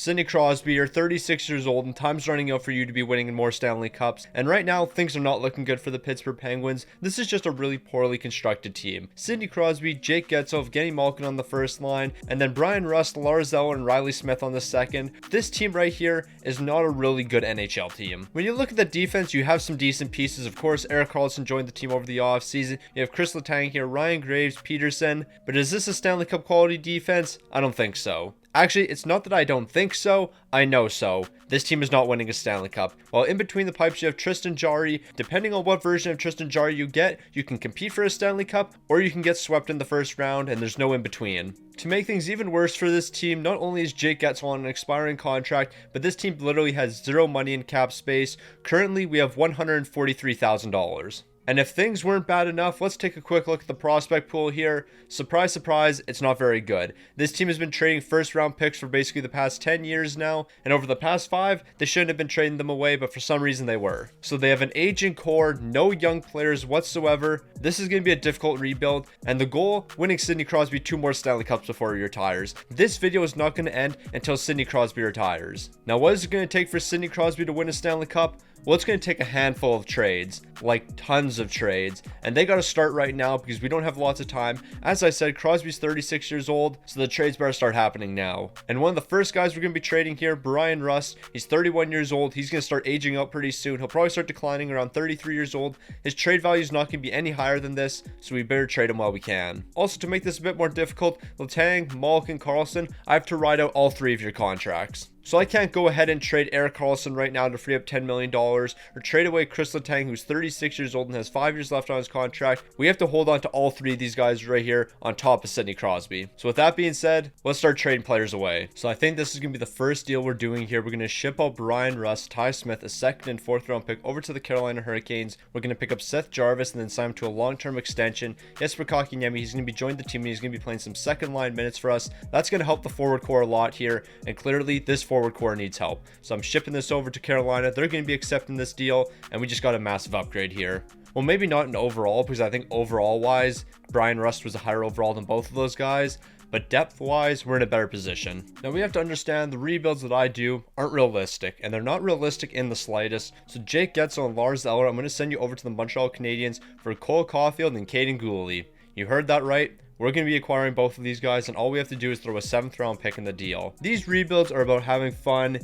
Sidney Crosby, you're 36 years old and time's running out for you to be winning more Stanley Cups. And right now, things are not looking good for the Pittsburgh Penguins. This is just a really poorly constructed team. Sidney Crosby, Jake Guentzel, Evgeny Malkin on the first line, and then Brian Rust, Lars Eller, and Riley Smith on the second. This team right here is not a really good NHL team. When you look at the defense, you have some decent pieces. Of course, Erik Karlsson joined the team over the offseason. You have Chris Letang here, Ryan Graves, Peterson. But is this a Stanley Cup quality defense? I don't think so. Actually, it's not that I don't think so, I know so. This team is not winning a Stanley Cup. While in between the pipes you have Tristan Jarry. Depending on what version of Tristan Jarry you get, you can compete for a Stanley Cup, or you can get swept in the first round, and there's no in between. To make things even worse for this team, not only is Jake Guentzel on an expiring contract, but this team literally has zero money in cap space. Currently, we have $143,000. And if things weren't bad enough, let's take a quick look at the prospect pool here. Surprise, surprise, it's not very good. This team has been trading first round picks for basically the past 10 years now, and over the past 5, they shouldn't have been trading them away, but for some reason they were. So they have an aging core, no young players whatsoever. This is going to be a difficult rebuild, and the goal, winning Sidney Crosby 2 more Stanley Cups before he retires. This video is not going to end until Sidney Crosby retires. Now, what is it going to take for Sidney Crosby to win a Stanley Cup? Well, it's going to take a handful of trades, like tons of trades, and they got to start right now because we don't have lots of time. As I said, Crosby's 36 years old, so the trades better start happening now. And one of the first guys we're going to be trading here, Brian Rust, he's 31 years old. He's going to start aging up pretty soon. He'll probably start declining around 33 years old. His trade value is not going to be any higher than this, so we better trade him while we can. Also, to make this a bit more difficult, Letang, Malkin, Karlsson, I have to ride out all 3 of your contracts. So I can't go ahead and trade Erik Karlsson right now to free up $10 million, or trade away Chris Letang, who's 36 years old and has 5 years left on his contract. We have to hold on to all 3 of these guys right here on top of Sidney Crosby. So with that being said, let's start trading players away. So I think this is going to be the first deal we're doing here. We're going to ship out Brian Rust, Ty Smith, a 2nd and 4th round pick over to the Carolina Hurricanes. We're going to pick up Seth Jarvis and then sign him to a long-term extension. Jesper Kotkaniemi, he's going to be joining the team and he's going to be playing some second line minutes for us. That's going to help the forward core a lot here, and clearly this forward core needs help. So I'm shipping this over to Carolina. They're going to be accepting this deal, and we just got a massive upgrade here. Well, maybe not in overall, because I think overall wise, Brian Rust was a higher overall than both of those guys, but depth wise, we're in a better position. Now we have to understand the rebuilds that I do aren't realistic, and they're not realistic in the slightest. So Jake Guentzel and Lars Eller, I'm going to send you over to the Montreal Canadiens for Cole Caulfield and Caden Gooley. You heard that right. We're going to be acquiring both of these guys, and all we have to do is throw a 7th round pick in the deal. These rebuilds are about having fun,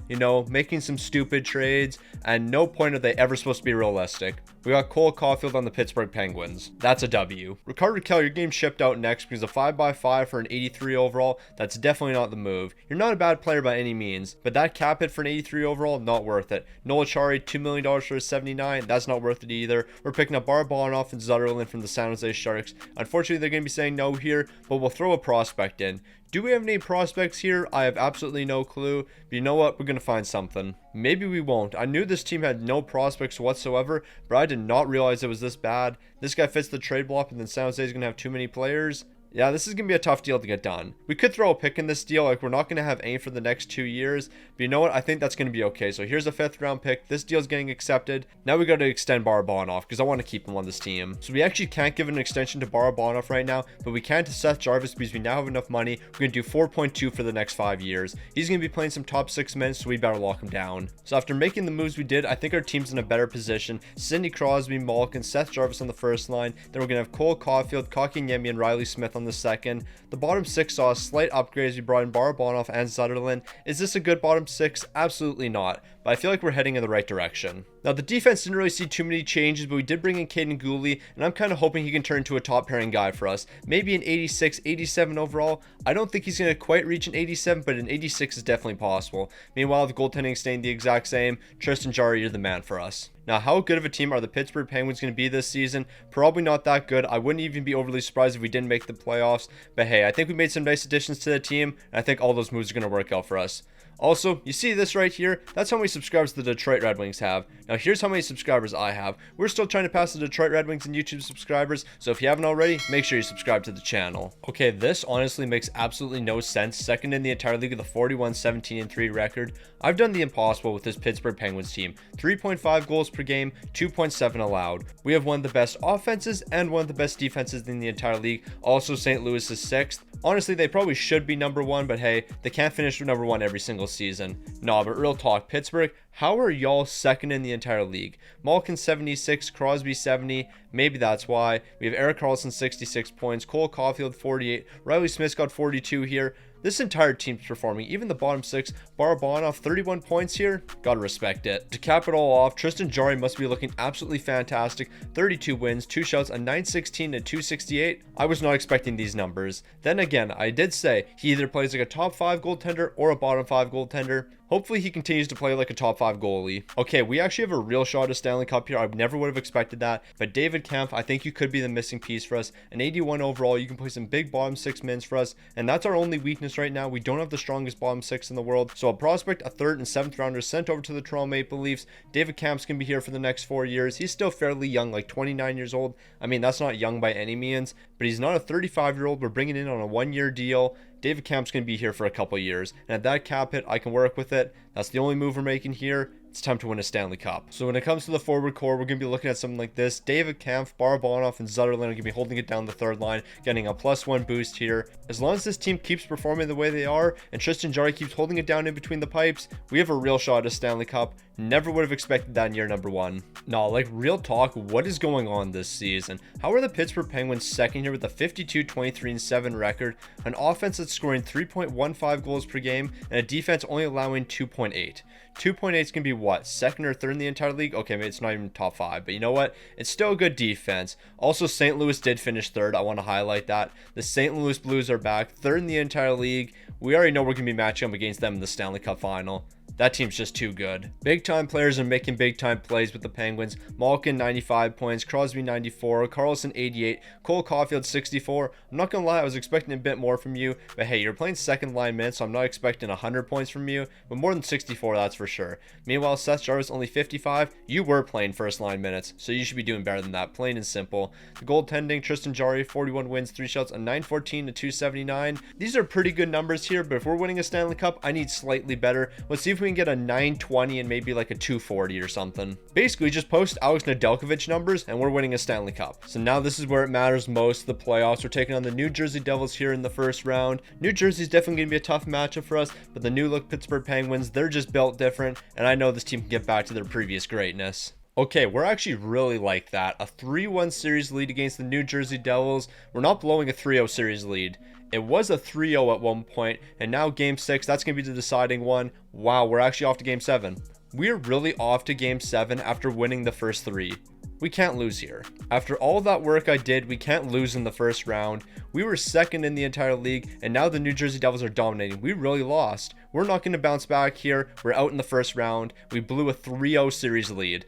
making some stupid trades, and no point are they ever supposed to be realistic. We got Cole Caulfield on the Pittsburgh Penguins. That's a W. Rickard Rakell, your game shipped out next because a 5x5 for an 83 overall, that's definitely not the move. You're not a bad player by any means, but that cap hit for an 83 overall, not worth it. Noel Acciari, $2 million for a 79, that's not worth it either. We're picking up Barabanov and Zetterlund from the San Jose Sharks. Unfortunately, they're going to be saying no here, but we'll throw a prospect in. Do we have any prospects here? I have absolutely no clue, but you know what? We're going to find something. Maybe we won't. I knew this team had no prospects whatsoever, but I did not realize it was this bad. This guy fits the trade block, and then San Jose is going to have too many players. Yeah, this is going to be a tough deal to get done. We could throw a pick in this deal, like we're not going to have aim for the next 2 years, but you know what? I think that's going to be okay. So here's a 5th round pick. This deal's getting accepted. Now we got to extend Barabanov because I want to keep him on this team. So we actually can't give an extension to Barabanov right now, but we can to Seth Jarvis because we now have enough money. We're going to do 4.2 for the next 5 years. He's going to be playing some top 6 minutes, so we better lock him down. So after making the moves we did, I think our team's in a better position. Sidney Crosby, Malkin, Seth Jarvis on the first line. Then we're going to have Cole Caulfield, Kotkaniemi, and Riley Smith on the second. The bottom 6 saw a slight upgrade as we brought in Barabanov and Zetterlund. Is this a good bottom 6? Absolutely not, but I feel like we're heading in the right direction. Now, the defense didn't really see too many changes, but we did bring in Caden Gooley, and I'm kind of hoping he can turn into a top pairing guy for us. Maybe an 86, 87 overall. I don't think he's going to quite reach an 87, but an 86 is definitely possible. Meanwhile, the goaltending staying the exact same. Tristan Jarry, you're the man for us. Now, how good of a team are the Pittsburgh Penguins going to be this season? Probably not that good. I wouldn't even be overly surprised if we didn't make the playoffs. But hey, I think we made some nice additions to the team, and I think all those moves are going to work out for us. Also, you see this right here? That's how many subscribers the Detroit Red Wings have. Now here's how many subscribers I have. We're still trying to pass the Detroit Red Wings in YouTube subscribers, so if you haven't already, make sure you subscribe to the channel. Okay, this honestly makes absolutely no sense. Second in the entire league with a 41-17-3 record. I've done the impossible with this Pittsburgh Penguins team. 3.5 goals per game, 2.7 allowed. We have one of the best offenses and one of the best defenses in the entire league. Also, St. Louis is 6th. Honestly, they probably should be number 1, but hey, they can't finish number 1 every single season. Nah, but real talk, Pittsburgh, how are y'all second in the entire league? Malkin 76, Crosby 70, maybe that's why. We have Erik Karlsson 66 points, Cole Caulfield 48, Riley Smith's got 42 here. This entire team's performing, even the bottom 6. Barabanov 31 points here, gotta respect it. To cap it all off, Tristan Jarry must be looking absolutely fantastic. 32 wins, 2 shouts, a 916 and 268. I was not expecting these numbers. Then again, I did say he either plays like a top 5 goaltender or a bottom 5 goaltender. Hopefully he continues to play like a top 5 goalie. Okay, we actually have a real shot at Stanley Cup here. I never would have expected that. But David Kampf, I think you could be the missing piece for us. An 81 overall, you can play some big bottom 6 mins for us. And that's our only weakness right now. We don't have the strongest bottom 6 in the world. So a prospect, a 3rd and 7th rounder sent over to the Toronto Maple Leafs. David Kampf's going to be here for the next 4 years. He's still fairly young, like 29 years old. I mean, that's not young by any means. But he's not a 35-year-old. We're bringing in on a 1-year deal. David Kampf's going to be here for a couple years, and at that cap hit, I can work with it. That's the only move we're making here. It's time to win a Stanley Cup. So when it comes to the forward core, we're going to be looking at something like this. David Kampf, Barabanov, and Zetterlund are going to be holding it down the 3rd line, getting a +1 boost here. As long as this team keeps performing the way they are, and Tristan Jarry keeps holding it down in between the pipes, we have a real shot at a Stanley Cup. Never would have expected that in year number 1. Nah, like real talk, what is going on this season? How are the Pittsburgh Penguins second here with a 52-23-7 record, an offense that's scoring 3.15 goals per game, and a defense only allowing 2.8? 2.8 is going to be what, 2nd or 3rd in the entire league? Okay, maybe it's not even top 5, but you know what? It's still a good defense. Also, St. Louis did finish 3rd. I want to highlight that. The St. Louis Blues are back, 3rd in the entire league. We already know we're going to be matching up against them in the Stanley Cup final. That team's just too good. Big time players are making big time plays with the Penguins. Malkin 95 points, Crosby 94, Karlsson 88, Cole Caulfield 64. I'm not gonna lie, I was expecting a bit more from you, but hey, you're playing 2nd line minutes, so I'm not expecting 100 points from you, but more than 64, that's for sure. Meanwhile, Seth Jarvis only 55. You were playing 1st line minutes, so you should be doing better than that, plain and simple. The goaltending, Tristan Jarry 41 wins, 3 shots, a 914 to 279. These are pretty good numbers here, but if we're winning a Stanley Cup, I need slightly better. Let's see if we can get a 920 and maybe like a 240 or something. Basically, just post Alex Nedeljkovic numbers and we're winning a Stanley Cup. So now this is where it matters most, the playoffs. We're taking on the New Jersey Devils here in the 1st round. New Jersey's definitely going to be a tough matchup for us, but the new look Pittsburgh Penguins, they're just built different, and I know this team can get back to their previous greatness. Okay, we're actually really like that. A 3-1 series lead against the New Jersey Devils. We're not blowing a 3-0 series lead. It was a 3-0 at one point, and now game 6, that's going to be the deciding one. Wow, we're actually off to game 7. We're really off to game 7 after winning the first 3. We can't lose here. After all that work I did, we can't lose in the 1st round. We were 2nd in the entire league, and now the New Jersey Devils are dominating. We really lost. We're not going to bounce back here. We're out in the 1st round. We blew a 3-0 series lead.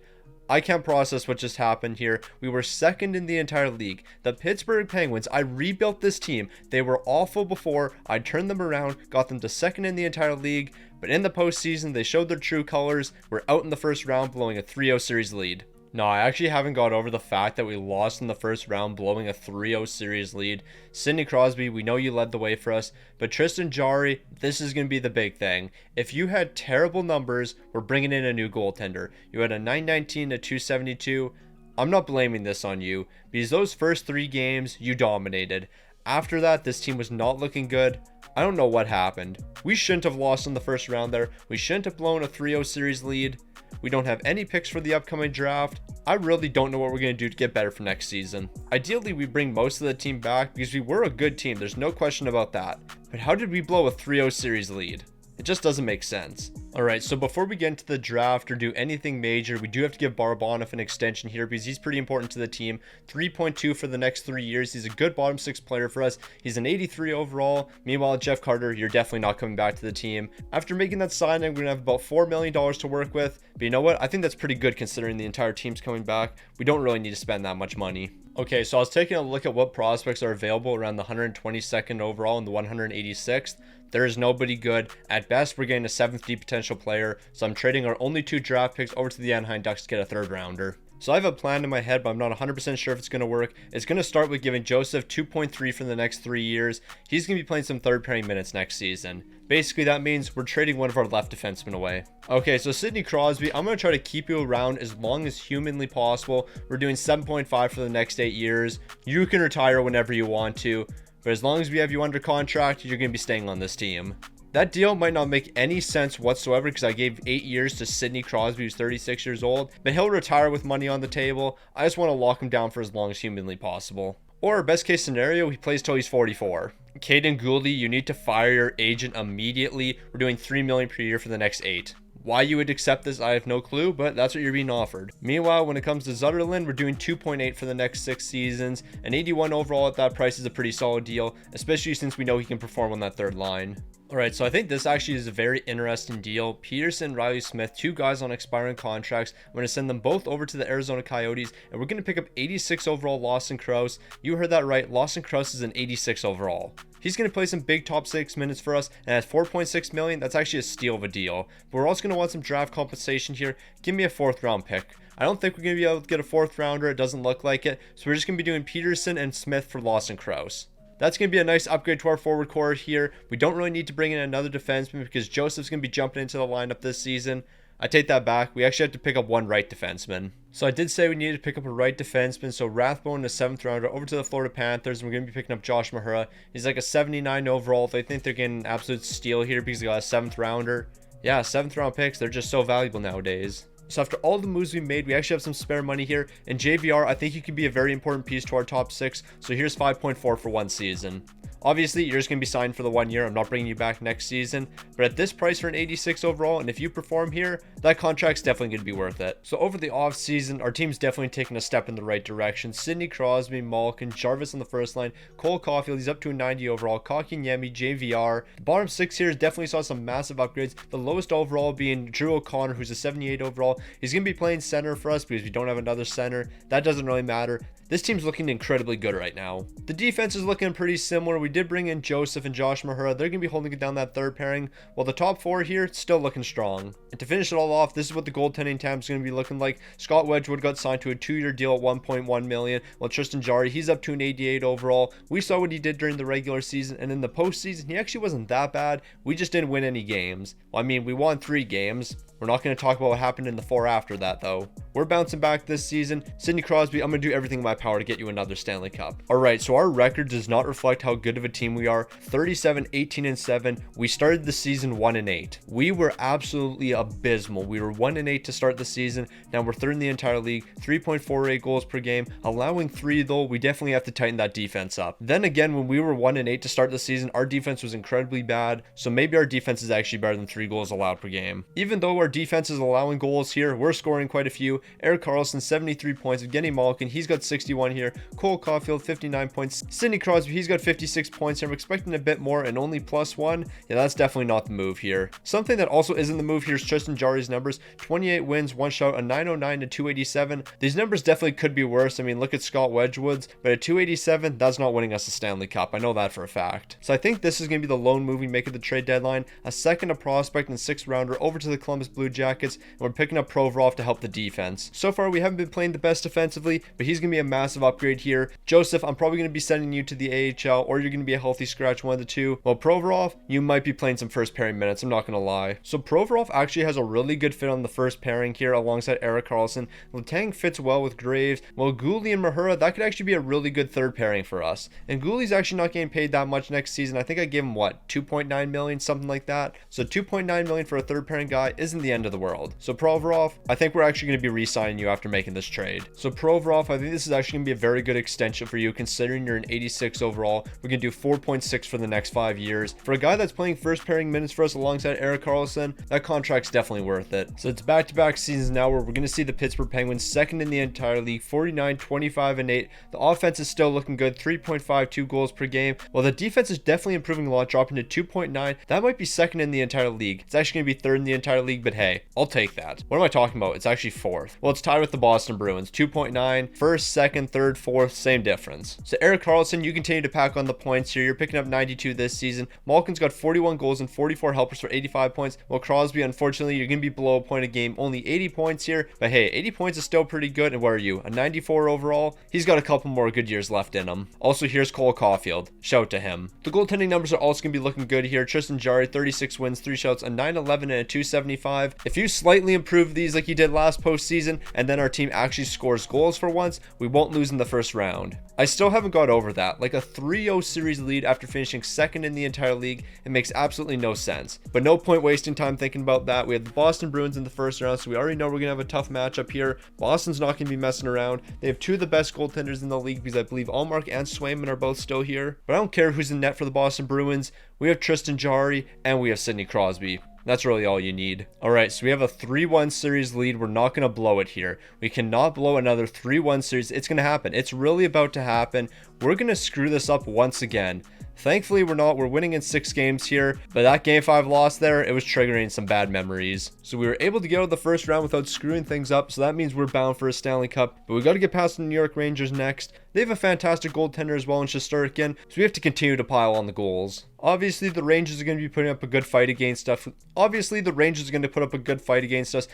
I can't process what just happened here. We were 2nd in the entire league. The Pittsburgh Penguins, I rebuilt this team. They were awful before. I turned them around, got them to 2nd in the entire league. But in the postseason, they showed their true colors. We're out in the 1st round, blowing a 3-0 series lead. No, I actually haven't got over the fact that we lost in the 1st round, blowing a 3-0 series lead. Sidney Crosby, we know you led the way for us, but Tristan Jarry, this is going to be the big thing. If you had terrible numbers, we're bringing in a new goaltender. You had a 919 to 272. I'm not blaming this on you, because those first 3 games, you dominated. After that, this team was not looking good. I don't know what happened. We shouldn't have lost in the 1st round there. We shouldn't have blown a 3-0 series lead. We don't have any picks for the upcoming draft. I really don't know what we're going to do to get better for next season. Ideally, we bring most of the team back because we were a good team. There's no question about that. But how did we blow a 3-0 series lead? It just doesn't make sense. Alright, so before we get into the draft or do anything major, we do have to give Barabanov an extension here because he's pretty important to the team. 3.2 for the next 3 years. He's a good bottom 6 player for us. He's an 83 overall. Meanwhile, Jeff Carter, you're definitely not coming back to the team. After making that signing, we're going to have about $4 million to work with. But you know what? I think that's pretty good considering the entire team's coming back. We don't really need to spend that much money. Okay, so I was taking a look at what prospects are available around the 122nd overall and the 186th. There is nobody good. At best, we're getting a 7th D potential player, so I'm trading our only 2 draft picks over to the Anaheim Ducks to get a 3rd rounder. So I have a plan in my head, but I'm not 100% sure if it's going to work. It's going to start with giving Joseph 2.3 for the next 3 years. He's going to be playing some third pairing minutes next season. Basically, that means we're trading one of our left defensemen away. Okay, so Sidney Crosby, I'm going to try to keep you around as long as humanly possible. We're doing 7.5 for the next 8 years. You can retire whenever you want to, but as long as we have you under contract, you're going to be staying on this team. That deal might not make any sense whatsoever because I gave 8 years to Sidney Crosby, who's 36 years old, but he'll retire with money on the table. I just want to lock him down for as long as humanly possible. Or best case scenario, he plays till he's 44. Caden Gouldy, you need to fire your agent immediately. We're doing $3 million per year for the next 8. Why you would accept this, I have no clue, but that's what you're being offered. Meanwhile, when it comes to Zetterlund, we're doing 2.8 for the next 6 seasons. An 81 overall at that price is a pretty solid deal, especially since we know he can perform on that third line. Alright, so I think this actually is a very interesting deal. Peterson, Riley Smith, 2 guys on expiring contracts. I'm going to send them both over to the Arizona Coyotes, and we're going to pick up 86 overall Lawson Crouse. You heard that right, Lawson Crouse is an 86 overall. He's going to play some big top 6 minutes for us, and at 4.6 million, that's actually a steal of a deal. But we're also going to want some draft compensation here. Give me a 4th round pick. I don't think we're going to be able to get a 4th rounder. It doesn't look like it. So we're just going to be doing Peterson and Smith for Lawson Crouse. That's going to be a nice upgrade to our forward core here. We don't really need to bring in another defenseman because Joseph's going to be jumping into the lineup this season. I take that back. We actually have to pick up 1 right defenseman. So I did say we needed to pick up a right defenseman. So Rathbone, a 7th rounder, over to the Florida Panthers. And we're going to be picking up Josh Mahura. He's like a 79 overall. I think they're getting an absolute steal here because they got a 7th rounder. Yeah, 7th round picks. They're just so valuable nowadays. So after all the moves we made, we actually have some spare money here. And JVR, I think he could be a very important piece to our top 6. So here's 5.4 for 1 season. Obviously, you're just going to be signed for the 1 year. I'm not bringing you back next season. But at this price for an 86 overall, and if you perform here, that contract's definitely going to be worth it. So over the off season, our team's definitely taken a step in the right direction. Sidney Crosby, Malkin, Jarvis on the first line, Cole Caulfield, he's up to a 90 overall, Kotkaniemi, JVR. The bottom 6 here definitely saw some massive upgrades. The lowest overall being Drew O'Connor, who's a 78 overall. He's going to be playing center for us because we don't have another center. That doesn't really matter. This team's looking incredibly good right now. The defense is looking pretty similar. We did bring in Joseph and Josh Mahura. They're going to be holding it down that 3rd pairing. While the top 4 here, still looking strong. And to finish it all off, this is what the goaltending tab is going to be looking like. Scott Wedgwood got signed to a 2-year deal at $1.1 million. While Tristan Jarry, he's up to an 88 overall. We saw what he did during the regular season. And in the postseason, he actually wasn't that bad. We just didn't win any games. Well, I mean, we won 3 games. We're not going to talk about what happened in the 4 after that, though. We're bouncing back this season. Sidney Crosby, I'm going to do everything in my power to get you another Stanley Cup. Alright, so our record does not reflect how good of a team we are. 37, 18, and 7. We started the season 1-8. We were absolutely abysmal. We were 1-8 to start the season. Now we're 3rd in the entire league. 3.48 goals per game. Allowing 3, though, we definitely have to tighten that defense up. Then again, when we were 1-8 to start the season, our defense was incredibly bad. So maybe our defense is actually better than 3 goals allowed per game. Even though our defense is allowing goals here, we're scoring quite a few. Erik Karlsson, 73 points. Evgeny Malkin, he's got 61 here. Cole Caulfield, 59 points. Sidney Crosby, he's got 56 points here. I'm expecting a bit more and only +1. Yeah, that's definitely not the move here. Something that also isn't the move here is Tristan Jarry's numbers. 28 wins, 1 shutout, a 909 to 287. These numbers definitely could be worse. I mean, look at Scott Wedgwood's, but at 287, that's not winning us a Stanley Cup. I know that for a fact. So I think this is going to be the lone move we make at the trade deadline. A 2nd, a prospect, and 6th rounder over to the Columbus Blue Jackets, and we're picking up Provorov to help the defense. So far, we haven't been playing the best defensively, but he's going to be a massive upgrade here. Joseph, I'm probably going to be sending you to the AHL, or you're going to be a healthy scratch, one of the two. While Provorov, you might be playing some first pairing minutes, I'm not going to lie. So Provorov actually has a really good fit on the first pairing here alongside Erik Karlsson. Letang fits well with Graves, while Gouldy and Mahura, that could actually be a really good 3rd pairing for us. And Gouldy's actually not getting paid that much next season. I think I gave him, what, 2.9 million, something like that. So 2.9 million for a 3rd pairing guy isn't the end of the world. So Provorov, I think we're actually going to be re-signing you after making this trade. So Provorov, I think this is actually going to be a very good extension for you considering you're an 86 overall. We're going to do 4.6 for the next 5 years. For a guy that's playing first pairing minutes for us alongside Erik Karlsson, that contract's definitely worth it. So it's back-to-back seasons now where we're going to see the Pittsburgh Penguins 2nd in the entire league, 49, 25, and 8. The offense is still looking good, 3.52 goals per game. While the defense is definitely improving a lot, dropping to 2.9. That might be 2nd in the entire league. It's actually going to be 3rd in the entire league, but but hey, I'll take that. What am I talking about? It's actually fourth. Well, it's tied with the Boston Bruins, 2.9. First, second, third, fourth, same difference. So Erik Karlsson, you continue to pack on the points here. You're picking up 92 this season. Malkin's got 41 goals and 44 helpers for 85 points. Well, Crosby, unfortunately, you're going to be below a point a game, only 80 points here. But hey, 80 points is still pretty good. And where are you? A 94 overall? He's got a couple more good years left in him. Also, here's Cole Caulfield. Shout to him. The goaltending numbers are also going to be looking good here. Tristan Jarry, 36 wins, 3 shouts, a 911 and a 275. If you slightly improve these like you did last postseason, and then our team actually scores goals for once, we won't lose in the first round. I still haven't got over that. Like a 3-0 series lead after finishing second in the entire league, it makes absolutely no sense. But no point wasting time thinking about that. We have the Boston Bruins in the first round, so we already know we're going to have a tough matchup here. Boston's not going to be messing around. They have 2 of the best goaltenders in the league because I believe Allmark and Swayman are both still here. But I don't care who's in net for the Boston Bruins. We have Tristan Jarry and we have Sidney Crosby. That's really all you need. Alright, so we have a 3-1 series lead. We're not going to blow it here. We cannot blow another 3-1 series. It's going to happen. It's really about to happen. We're going to screw this up once again. Thankfully, we're not. We're winning in 6 games here, but that game 5 loss there, it was triggering some bad memories. So we were able to get out of the first round without screwing things up, so that means we're bound for a Stanley Cup, but we got to get past the New York Rangers next. They have a fantastic goaltender as well in Shesterkin, so we have to continue to pile on the goals. Obviously, the Rangers are going to be putting up a good fight against us.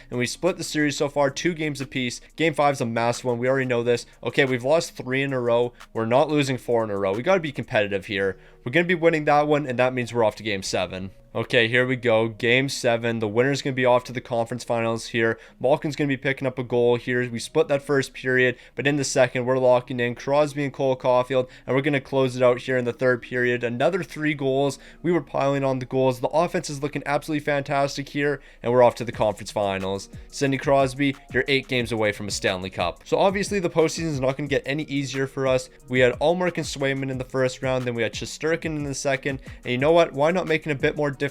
and we split the series so far 2 games apiece. Game 5 is a massive one. We already know this. Okay, we've lost 3 in a row. We're not losing 4 in a row. We got to be competitive here. We're going to be winning that one, and that means we're off to game 7. Okay, here we go. Game 7. The winner's going to be off to the conference finals here. Malkin's going to be picking up a goal here. We split that first period, but in the second, we're locking in Crosby and Cole Caulfield, and we're going to close it out here in the third period. Another 3 goals. We were piling on the goals. The offense is looking absolutely fantastic here, and we're off to the conference finals. Sidney Crosby, you're 8 games away from a Stanley Cup. So obviously, the postseason is not going to get any easier for us. We had Allmark and Swayman in the first round, then we had Shesterkin in the second, and you know what? Why not make it a bit more difficult?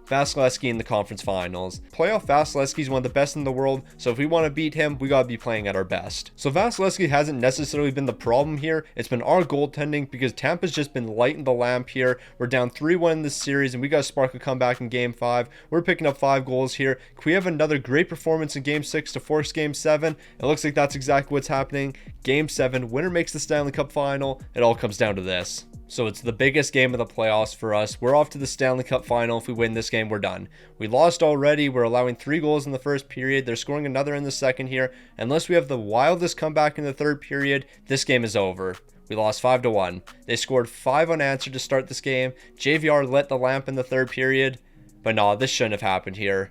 Vasilevsky in the conference finals. Playoff Vasilevsky is one of the best in the world, so if we want to beat him, we gotta be playing at our best. So Vasilevsky hasn't necessarily been the problem here. It's been our goaltending because Tampa's just been lighting the lamp here. We're down 3-1 in this series, and we gotta spark a comeback in game 5. We're picking up 5 goals here. Can we have another great performance in game 6 to force game 7? It looks like that's exactly what's happening. Game 7, winner makes the Stanley Cup final. It all comes down to this. So it's the biggest game of the playoffs for us. We're off to the Stanley Cup final. If we win this game, we're done. We lost already. We're allowing 3 goals in the first period. They're scoring another in the second here. Unless we have the wildest comeback in the third period, this game is over. We lost 5-1. They scored 5 unanswered to start this game. JVR lit the lamp in the third period. But nah, this shouldn't have happened here.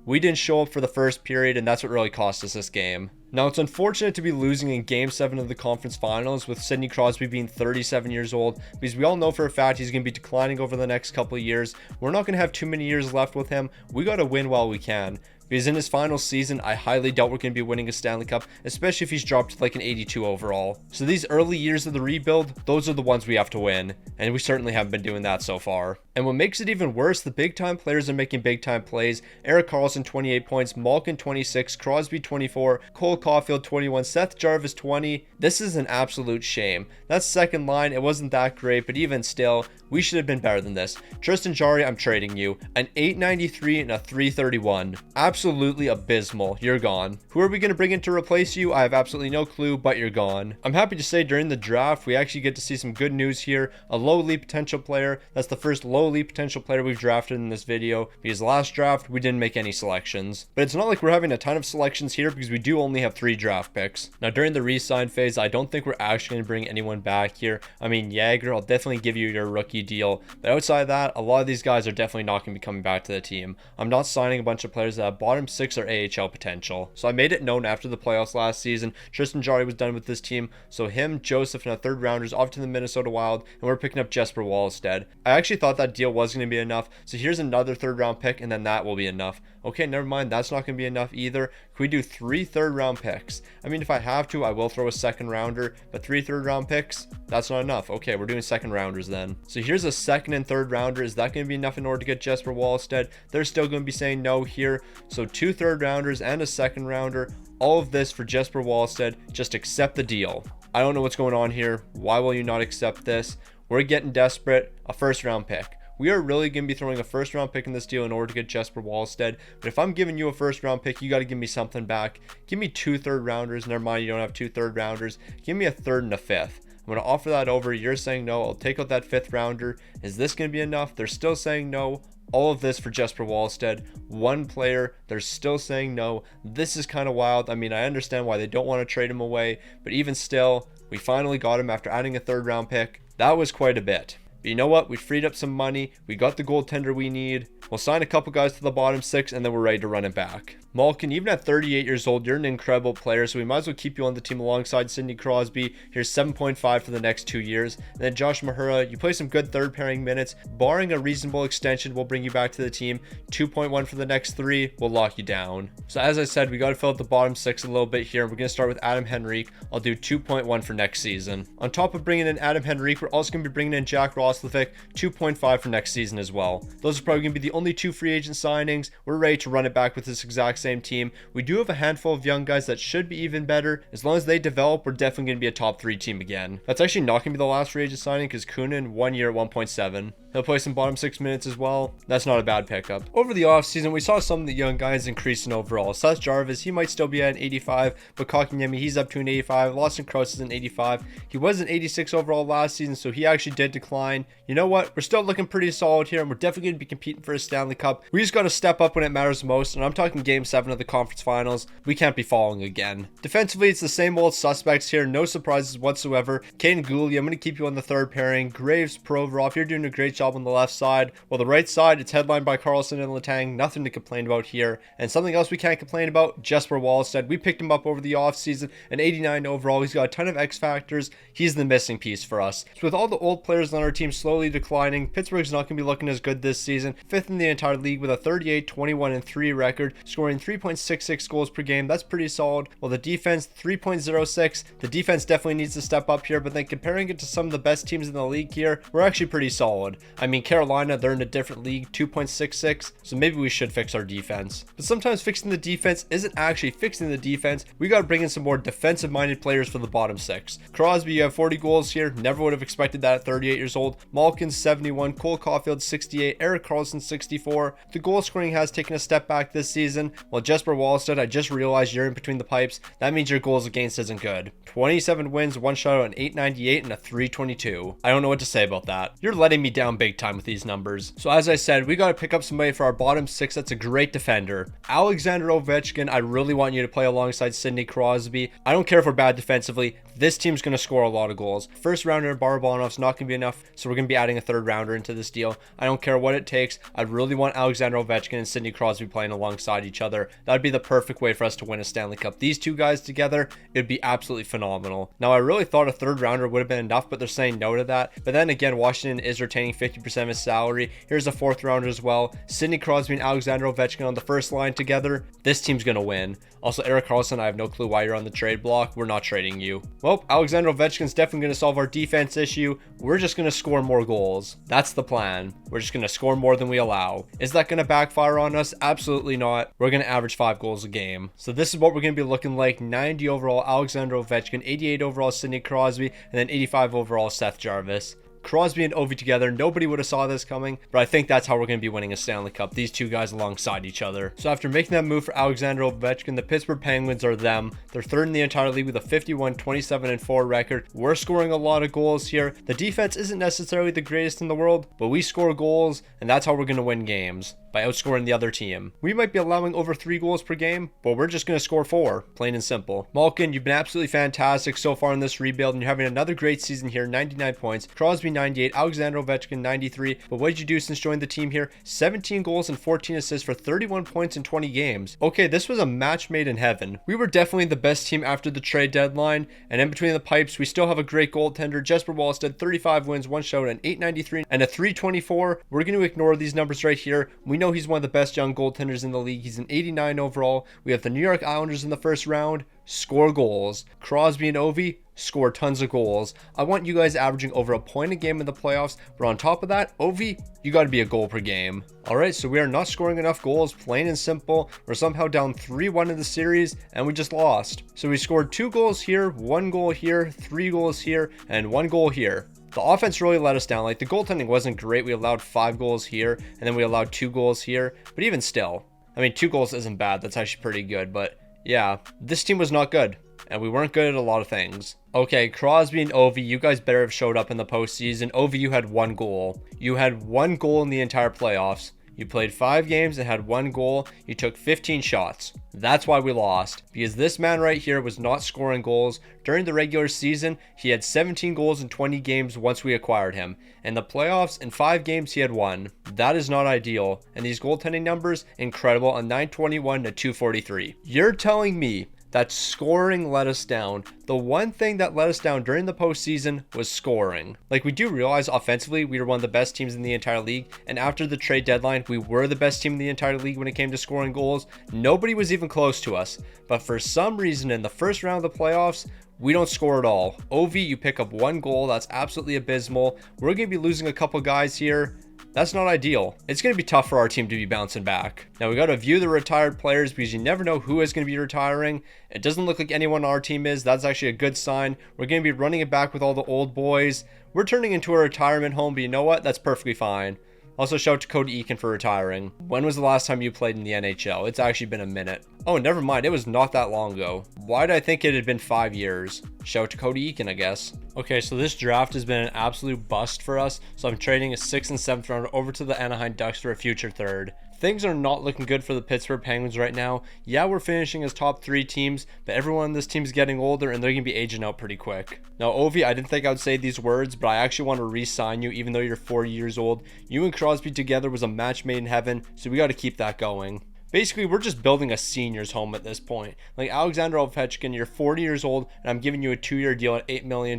We didn't show up for the first period, and that's what really cost us this game. Now, it's unfortunate to be losing in Game 7 of the conference finals with Sidney Crosby being 37 years old, because we all know for a fact he's going to be declining over the next couple of years. We're not going to have too many years left with him. We got to win while we can. Because in his final season, I highly doubt we're going to be winning a Stanley Cup, especially if he's dropped like an 82 overall. So these early years of the rebuild, those are the ones we have to win. And we certainly haven't been doing that so far. And what makes it even worse, the big time players are making big time plays. Erik Karlsson 28 points, Malkin 26, Crosby 24, Cole Caulfield 21, Seth Jarvis 20. This is an absolute shame. That second line, it wasn't that great, but even still, we should have been better than this. Tristan Jarry, I'm trading you. An 893 and a 331. Absolutely abysmal. You're gone. Who are we going to bring in to replace you? I have absolutely no clue, but you're gone. I'm happy to say during the draft, we actually get to see some good news here. A low league potential player. That's the first low league potential player we've drafted in this video, because last draft, we didn't make any selections. But it's not like we're having a ton of selections here because we do only have 3 draft picks. Now, during the re-sign phase, I don't think we're actually going to bring anyone back here. I mean, Jagger, I'll definitely give you your rookie deal. But outside of that, a lot of these guys are definitely not going to be coming back to the team. I'm not signing a bunch of players that have bottom 6 or AHL potential. So I made it known after the playoffs last season, Tristan Jarry was done with this team. So him, Joseph, and a third rounders off to the Minnesota Wild, and we're picking up Jesper Wallstead. I actually thought that deal was going to be enough. So here's another third round pick, and then that will be enough. Okay, never mind. That's not going to be enough either. Can we do 3 third round picks? I mean, if I have to, I will throw a second rounder, but 3 third round picks, that's not enough. Okay, we're doing second rounders then. So here's a second and third rounder. Is that going to be enough in order to get Jesper Wallstead? They're still going to be saying no here. So 2 third rounders and a second rounder. All of this for Jesper Wallstead. Just accept the deal. I don't know what's going on here. Why will you not accept this? We're getting desperate. A first round pick. We are really going to be throwing a first round pick in this deal in order to get Jesper Wallstedt. But if I'm giving you a first round pick, you got to give me something back. Give me 2 third rounders. Never mind, you don't have 2 third rounders. Give me a third and a fifth. I'm going to offer that over. You're saying no. I'll take out that 5th rounder. Is this going to be enough? They're still saying no. All of this for Jesper Wallstedt. One player, they're still saying no. This is kind of wild. I mean, I understand why they don't want to trade him away, but even still, we finally got him after adding a 3rd round pick. That was quite a bit. But you know what? We freed up some money. We got the goaltender we need. We'll sign a couple guys to the bottom 6, and then we're ready to run it back. Malkin, even at 38 years old, you're an incredible player, so we might as well keep you on the team alongside Sidney Crosby. Here's 7.5 for the next 2 years. And then Josh Mahura, you play some good third pairing minutes. Barring a reasonable extension, we'll bring you back to the team. 2.1 for the next 3. We'll lock you down. So as I said, we got to fill out the bottom 6 a little bit here. We're going to start with Adam Henrique. I'll do 2.1 for next season. On top of bringing in Adam Henrique, we're also going to be bringing in Jack Roslovic. 2.5 for next season as well. Those are probably going to be the only 2 free agent signings. We're ready to run it back with this exact same team. We do have a handful of young guys that should be even better. As long as they develop, we're definitely going to be a top 3 team again. That's actually not going to be the last free agent signing because Kunin, 1 year at 1.7. He'll play some bottom 6 minutes as well. That's not a bad pickup. Over the offseason, we saw some of the young guys increasing overall. Seth Jarvis, he might still be at an 85, but Kotkaniemi, he's up to an 85. Lawson Crouse is an 85. He was an 86 overall last season, so he actually did decline. You know what? We're still looking pretty solid here, and we're definitely going to be competing for a Stanley Cup. We just got to step up when it matters most, and I'm talking Game 7 of the conference finals. We can't be falling again. Defensively, it's the same old suspects here. No surprises whatsoever. Caden Gooley, I'm going to keep you on the 3rd pairing. Graves, Provorov, you're doing a great job on the left side. Well, the right side, it's headlined by Carlson and Letang. Nothing to complain about here. And something else we can't complain about, Jesper Wallstedt. We picked him up over the offseason, an 89 overall. He's got a ton of X factors. He's the missing piece for us. So with all the old players on our team slowly declining, Pittsburgh's not going to be looking as good this season. 5th in the entire league with a 38, 21, and 3 record, scoring 3.66 goals per game. That's pretty solid. Well, the defense, 3.06. The defense definitely needs to step up here, but then comparing it to some of the best teams in the league here, we're actually pretty solid. I mean, Carolina, they're in a different league, 2.66, so maybe we should fix our defense. But sometimes fixing the defense isn't actually fixing the defense. We got to bring in some more defensive-minded players for the bottom 6. Crosby, you have 40 goals here. Never would have expected that at 38 years old. Malkin, 71. Cole Caulfield, 68. Erik Karlsson, 64. The goal scoring has taken a step back this season. While Jesper Wallstedt, I just realized you're in between the pipes. That means your goals against isn't good. 27 wins, 1 shutout, an 898, and a 322. I don't know what to say about that. You're letting me down big time with these numbers. So as I said, we got to pick up somebody for our bottom 6 that's a great defender. Alexander Ovechkin, I really want you to play alongside Sidney Crosby. I don't care if we're bad defensively. This team's going to score a lot of goals. First rounder Barabanov's not going to be enough, so we're going to be adding a 3rd rounder into this deal. I don't care what it takes. I really want Alexander Ovechkin and Sidney Crosby playing alongside each other. That'd be the perfect way for us to win a Stanley Cup. These 2 guys together, it'd be absolutely phenomenal. Now, I really thought a 3rd rounder would have been enough, but they're saying no to that. But then again, Washington is retaining 50% of his salary. Here's a 4th rounder as well. Sidney Crosby and Alexander Ovechkin on the first line together. This team's going to win. Also, Erik Karlsson, I have no clue why you're on the trade block. We're not trading you. Well, Alexander Ovechkin's definitely going to solve our defense issue. We're just going to score more goals. That's the plan. We're just going to score more than we allow. Is that going to backfire on us? Absolutely not. We're going to average 5 goals a game. So this is what we're going to be looking like. 90 overall Alexander Ovechkin, 88 overall Sidney Crosby, and then 85 overall Seth Jarvis. Crosby and Ovi together, nobody would have saw this coming, but I think that's how we're going to be winning a Stanley Cup, these 2 guys alongside each other. So after making that move for Alexander Ovechkin, the Pittsburgh Penguins are them. They're 3rd in the entire league with a 51, 27, and 4 record. We're scoring a lot of goals here. The defense isn't necessarily the greatest in the world, but we score goals, and that's how we're going to win games, by outscoring the other team. We might be allowing over 3 goals per game, but we're just going to score 4, plain and simple. Malkin, you've been absolutely fantastic so far in this rebuild, and you're having another great season here, 99 points. Crosby, 98, Alexander Ovechkin, 93. But what did you do since joining the team here? 17 goals and 14 assists for 31 points in 20 games. Okay, this was a match made in heaven. We were definitely the best team after the trade deadline, and in between the pipes, we still have a great goaltender, Jesper Wallstedt, 35 wins, 1 shutout, an 893, and a 324. We're going to ignore these numbers right here. We know he's one of the best young goaltenders in the league. He's an 89 overall. We have the New York Islanders in the first round. Score goals. Crosby and Ovi score tons of goals. I want you guys averaging over a point a game in the playoffs, but on top of that, Ovi, you got to be a goal per game. All right, so we are not scoring enough goals, plain and simple. We're somehow down 3-1 in the series, and we just lost. So we scored 2 goals here, 1 goal here, 3 goals here, and 1 goal here. The offense really let us down. Like, the goaltending wasn't great. We allowed 5 goals here, and then we allowed 2 goals here. But even still, I mean, 2 goals isn't bad. That's actually pretty good. But yeah, this team was not good, and we weren't good at a lot of things. Okay, Crosby and Ovi, you guys better have showed up in the postseason. Ovi, you had 1 goal. You had 1 goal in the entire playoffs. You played 5 games and had 1 goal. You took 15 shots. That's why we lost. Because this man right here was not scoring goals. During the regular season, he had 17 goals in 20 games once we acquired him. In the playoffs, in 5 games, he had 1. That is not ideal. And these goaltending numbers, incredible, a 921 to 243. You're telling me that scoring let us down. The one thing that let us down during the postseason was scoring. Like, we do realize offensively we were one of the best teams in the entire league, and after the trade deadline we were the best team in the entire league when it came to scoring goals. Nobody was even close to us, but for some reason in the first round of the playoffs we don't score at all. Ovi, you pick up 1 goal. That's absolutely abysmal. We're gonna be losing a couple guys here. That's not ideal. It's going to be tough for our team to be bouncing back. Now we got to view the retired players because you never know who is going to be retiring. It doesn't look like anyone on our team is. That's actually a good sign. We're going to be running it back with all the old boys. We're turning into a retirement home, but you know what? That's perfectly fine. Also, shout out to Cody Eakin for retiring. When was the last time you played in the NHL? It's actually been a minute. Oh, never mind. It was not that long ago. Why did I think it had been 5 years? Shout out to Cody Eakin, I guess. Okay, so this draft has been an absolute bust for us. So I'm trading a 6th and 7th rounder over to the Anaheim Ducks for a future 3rd. Things are not looking good for the Pittsburgh Penguins right now. Yeah, we're finishing as top 3 teams, but everyone in this team is getting older and they're going to be aging out pretty quick. Now, Ovi, I didn't think I would say these words, but I actually want to re-sign you even though you're 40 years old. You and Crosby together was a match made in heaven, so we got to keep that going. Basically, we're just building a senior's home at this point. Like, Alexander Ovechkin, you're 40 years old, and I'm giving you a 2-year deal at $8 million.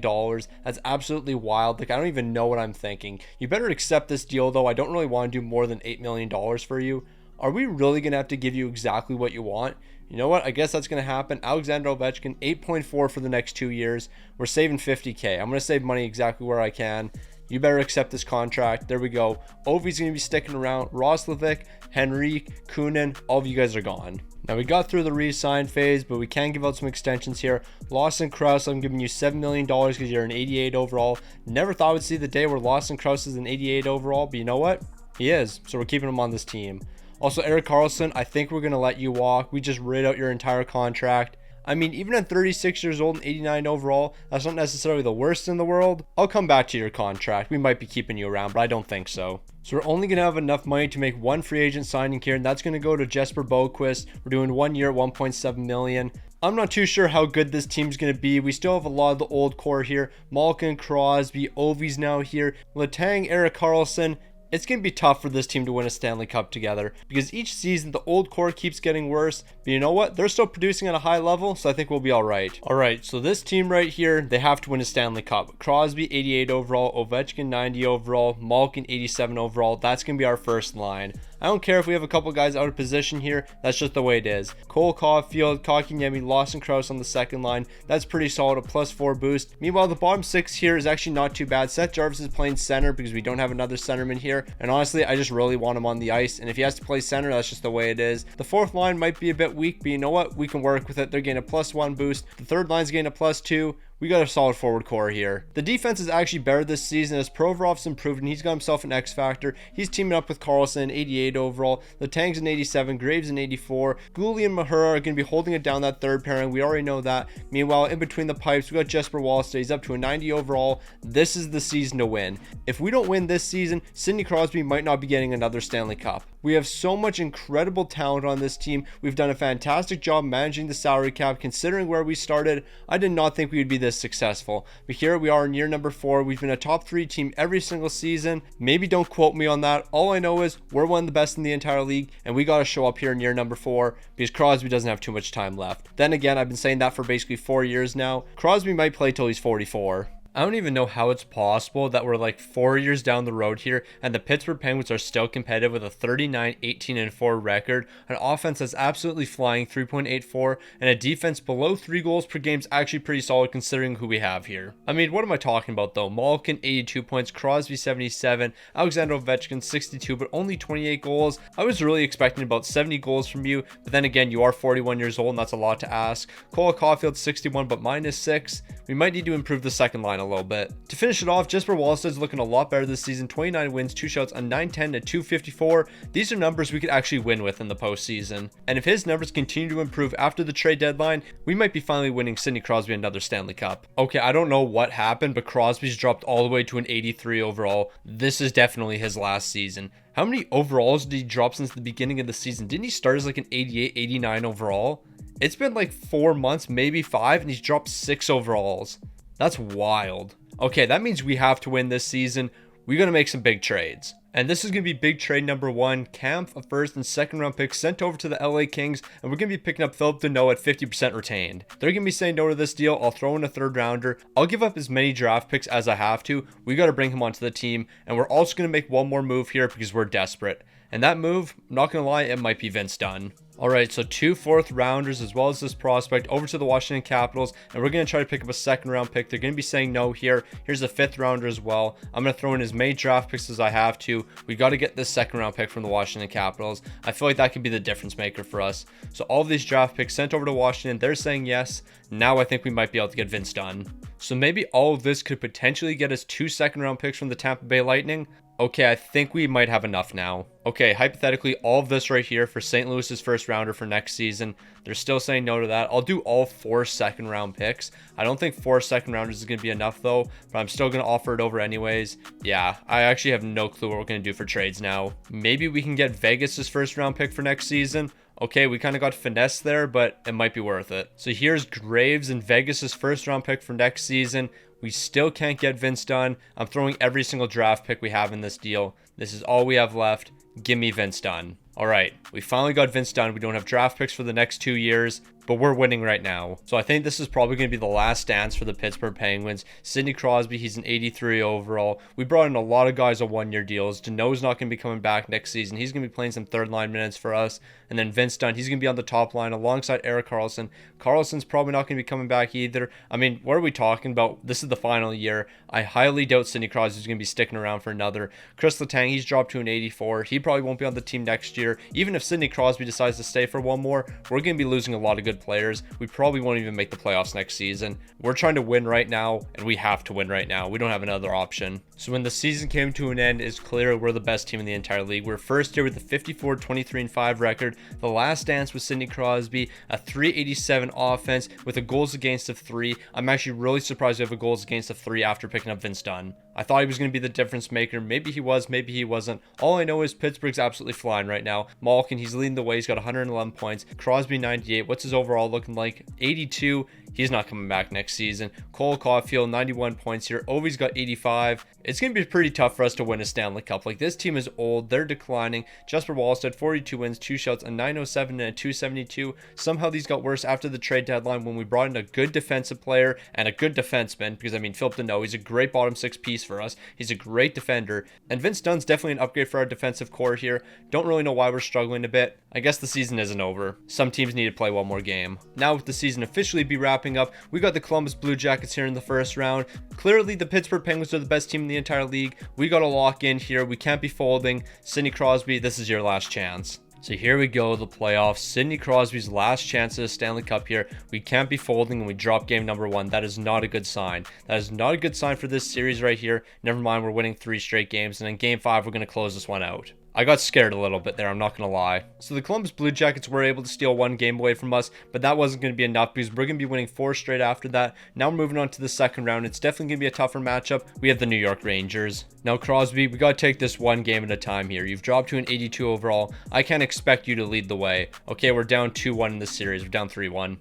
That's absolutely wild. Like, I don't even know what I'm thinking. You better accept this deal, though. I don't really want to do more than $8 million for you. Are we really going to have to give you exactly what you want? You know what? I guess that's going to happen. Alexander Ovechkin, 8.4 for the next 2 years. We're saving $50K. I'm going to save money exactly where I can. You better accept this contract. There we go. Ovi's going to be sticking around. Roslovic, Henrique, Kunin, all of you guys are gone. Now, we got through the re-sign phase, but we can give out some extensions here. Lawson Krause, I'm giving you $7 million because you're an 88 overall. Never thought I would see the day where Lawson Krause is an 88 overall, but you know what? He is, so we're keeping him on this team. Also, Erik Karlsson, I think we're going to let you walk. We just rid out your entire contract. I mean, even at 36 years old and 89 overall, that's not necessarily the worst in the world. I'll come back to your contract. We might be keeping you around, but I don't think so. So we're only going to have enough money to make 1 free agent signing here, and that's going to go to Jesper Boquist. We're doing 1 year at $1.7 million. I'm not too sure how good this team's going to be. We still have a lot of the old core here. Malkin, Crosby, Ovi's now here. Letang, Erik Karlsson. It's going to be tough for this team to win a Stanley Cup together because each season the old core keeps getting worse, but you know what? They're still producing at a high level, so I think we'll be all right. All right, so this team right here, they have to win a Stanley Cup. Crosby, 88 overall, Ovechkin, 90 overall, Malkin, 87 overall. That's going to be our first line. I don't care if we have a couple guys out of position here. That's just the way it is. Cole Caulfield, Kotkaniemi, Lawson Krause on the second line. That's pretty solid, a +4 boost. Meanwhile, the bottom 6 here is actually not too bad. Seth Jarvis is playing center because we don't have another centerman here. And honestly, I just really want him on the ice. And if he has to play center, that's just the way it is. The 4th line might be a bit weak, but you know what? We can work with it. They're getting a +1 boost. The 3rd line's getting a +2. We got a solid forward core here. The defense is actually better this season as Provorov's improved and he's got himself an X factor. He's teaming up with Karlsson, 88 overall. Letang's an 87, Graves an 84. Gouli and Mahura are going to be holding it down that 3rd pairing. We already know that. Meanwhile, in between the pipes, we got Jesper Wallstedt. He's up to a 90 overall. This is the season to win. If we don't win this season, Sidney Crosby might not be getting another Stanley Cup. We have so much incredible talent on this team. We've done a fantastic job managing the salary cap considering where we started. I did not think we would be this successful, but here we are in year number 4. We've been a top 3 team every single season. Maybe don't quote me on that. All I know is we're one of the best in the entire league, and we got to show up here in year number 4 because Crosby doesn't have too much time left. Then again, I've been saying that for basically 4 years now. Crosby might play till he's 44. I don't even know how it's possible that we're like 4 years down the road here and the Pittsburgh Penguins are still competitive with a 39-18-4 record, an offense that's absolutely flying, 3.84, and a defense below 3 goals per game is actually pretty solid considering who we have here. I mean, what am I talking about though? Malkin, 82 points, Crosby, 77, Alexander Ovechkin, 62, but only 28 goals. I was really expecting about 70 goals from you, but then again, you are 41 years old and that's a lot to ask. Cole Caulfield, 61, but -6. We might need to improve the second line a a little bit. To finish it off, Jesper Wallsted's looking a lot better this season. 29 wins, 2 shouts, a 910 to 254. These are numbers we could actually win with in the postseason. And if his numbers continue to improve after the trade deadline, we might be finally winning Sidney Crosby another Stanley Cup. Okay, I don't know what happened, but Crosby's dropped all the way to an 83 overall. This is definitely his last season. How many overalls did he drop since the beginning of the season? Didn't he start as like an 88, 89 overall? It's been like 4 months, maybe 5, and he's dropped 6 overalls. That's wild. Okay, that means we have to win this season. We're going to make some big trades. And this is going to be big trade number 1. Kampf, a first and second round pick sent over to the LA Kings. And we're going to be picking up Philip Deneau at 50% retained. They're going to be saying no to this deal. I'll throw in a third rounder. I'll give up as many draft picks as I have to. We got to bring him onto the team. And we're also going to make one more move here because we're desperate. And that move, I'm not going to lie, it might be Vince Dunn. Alright, so 2 fourth rounders as well as this prospect over to the Washington Capitals, and we're going to try to pick up a second round pick. They're going to be saying no here. Here's a 5th rounder as well. I'm going to throw in as many draft picks as I have to. We got to get this second round pick from the Washington Capitals. I feel like that could be the difference maker for us. So all of these draft picks sent over to Washington, they're saying yes. Now I think we might be able to get Vince Dunn. So maybe all of this could potentially get us 2 second round picks from the Tampa Bay Lightning. Okay, I think we might have enough now. Okay, hypothetically, all of this right here for St. Louis's first rounder for next season. They're still saying no to that. I'll do all 4 second round picks. I don't think 4 second rounders is going to be enough though, but I'm still going to offer it over anyways. Yeah, I actually have no clue what we're going to do for trades now. Maybe we can get Vegas's first round pick for next season. Okay, we kind of got finesse there, but it might be worth it. So here's Graves and Vegas's first round pick for next season. We still can't get Vince Dunn. I'm throwing every single draft pick we have in this deal. This is all we have left. Give me Vince Dunn. All right, we finally got Vince Dunn. We don't have draft picks for the next 2 years, but we're winning right now. So I think this is probably going to be the last dance for the Pittsburgh Penguins. Sidney Crosby, he's an 83 overall. We brought in a lot of guys on 1-year deals. Deneau's not going to be coming back next season. He's going to be playing some third line minutes for us. And then Vince Dunn, he's going to be on the top line alongside Erik Karlsson. Karlsson's probably not going to be coming back either. I mean, what are we talking about? This is the final year. I highly doubt Sidney Crosby's going to be sticking around for another. Chris Letang, he's dropped to an 84. He probably won't be on the team next year. Even if Sidney Crosby decides to stay for one more, we're going to be losing a lot of good players. We probably won't even make the playoffs next season. We're trying to win right now, and we have to win right now. We don't have another option. So when the season came to an end, it's clear we're the best team in the entire league. We're first here with a 54, 23-5 record. The last dance was Sidney Crosby, a 387 offense with a goals against of 3. I'm actually really surprised we have a goals against of 3 after picking up Vince Dunn. I thought he was going to be the difference maker. Maybe he was, maybe he wasn't. All I know is Pittsburgh's absolutely flying right now. Malkin, he's leading the way. He's got 111 points. Crosby, 98. What's his overall looking like? 82. He's not coming back next season. Cole Caulfield, 91 points here. Ovi's got 85. It's going to be pretty tough for us to win a Stanley Cup. Like, this team is old. They're declining. Jesper Wallstedt, 42 wins, 2 shouts, a 907 and a 272. Somehow these got worse after the trade deadline when we brought in a good defensive player and a good defenseman. Because, I mean, Philip Deneau, he's a great bottom 6 piece for us. He's a great defender. And Vince Dunn's definitely an upgrade for our defensive core here. Don't really know why we're struggling a bit. I guess the season isn't over. Some teams need to play one more game. Now with the season officially be wrapping up, we got the Columbus Blue Jackets here in the first round. Clearly the Pittsburgh Penguins are the best team in the entire league. We got to lock in here. We can't be folding. Sidney Crosby, this is your last chance. So here we go, the playoffs. Sidney Crosby's last chance at a Stanley Cup here. We can't be folding and we drop game number 1. That is not a good sign. That is not a good sign for this series right here. Never mind, we're winning 3 straight games, and in game 5, we're going to close this one out. I got scared a little bit there, I'm not going to lie. So the Columbus Blue Jackets were able to steal 1 game away from us, but that wasn't going to be enough because we're going to be winning 4 straight after that. Now we're moving on to the second round. It's definitely going to be a tougher matchup. We have the New York Rangers. Now Crosby, we got to take this 1 game at a time here. You've dropped to an 82 overall. I can't expect you to lead the way. Okay, we're down 2-1 in this series. We're down 3-1.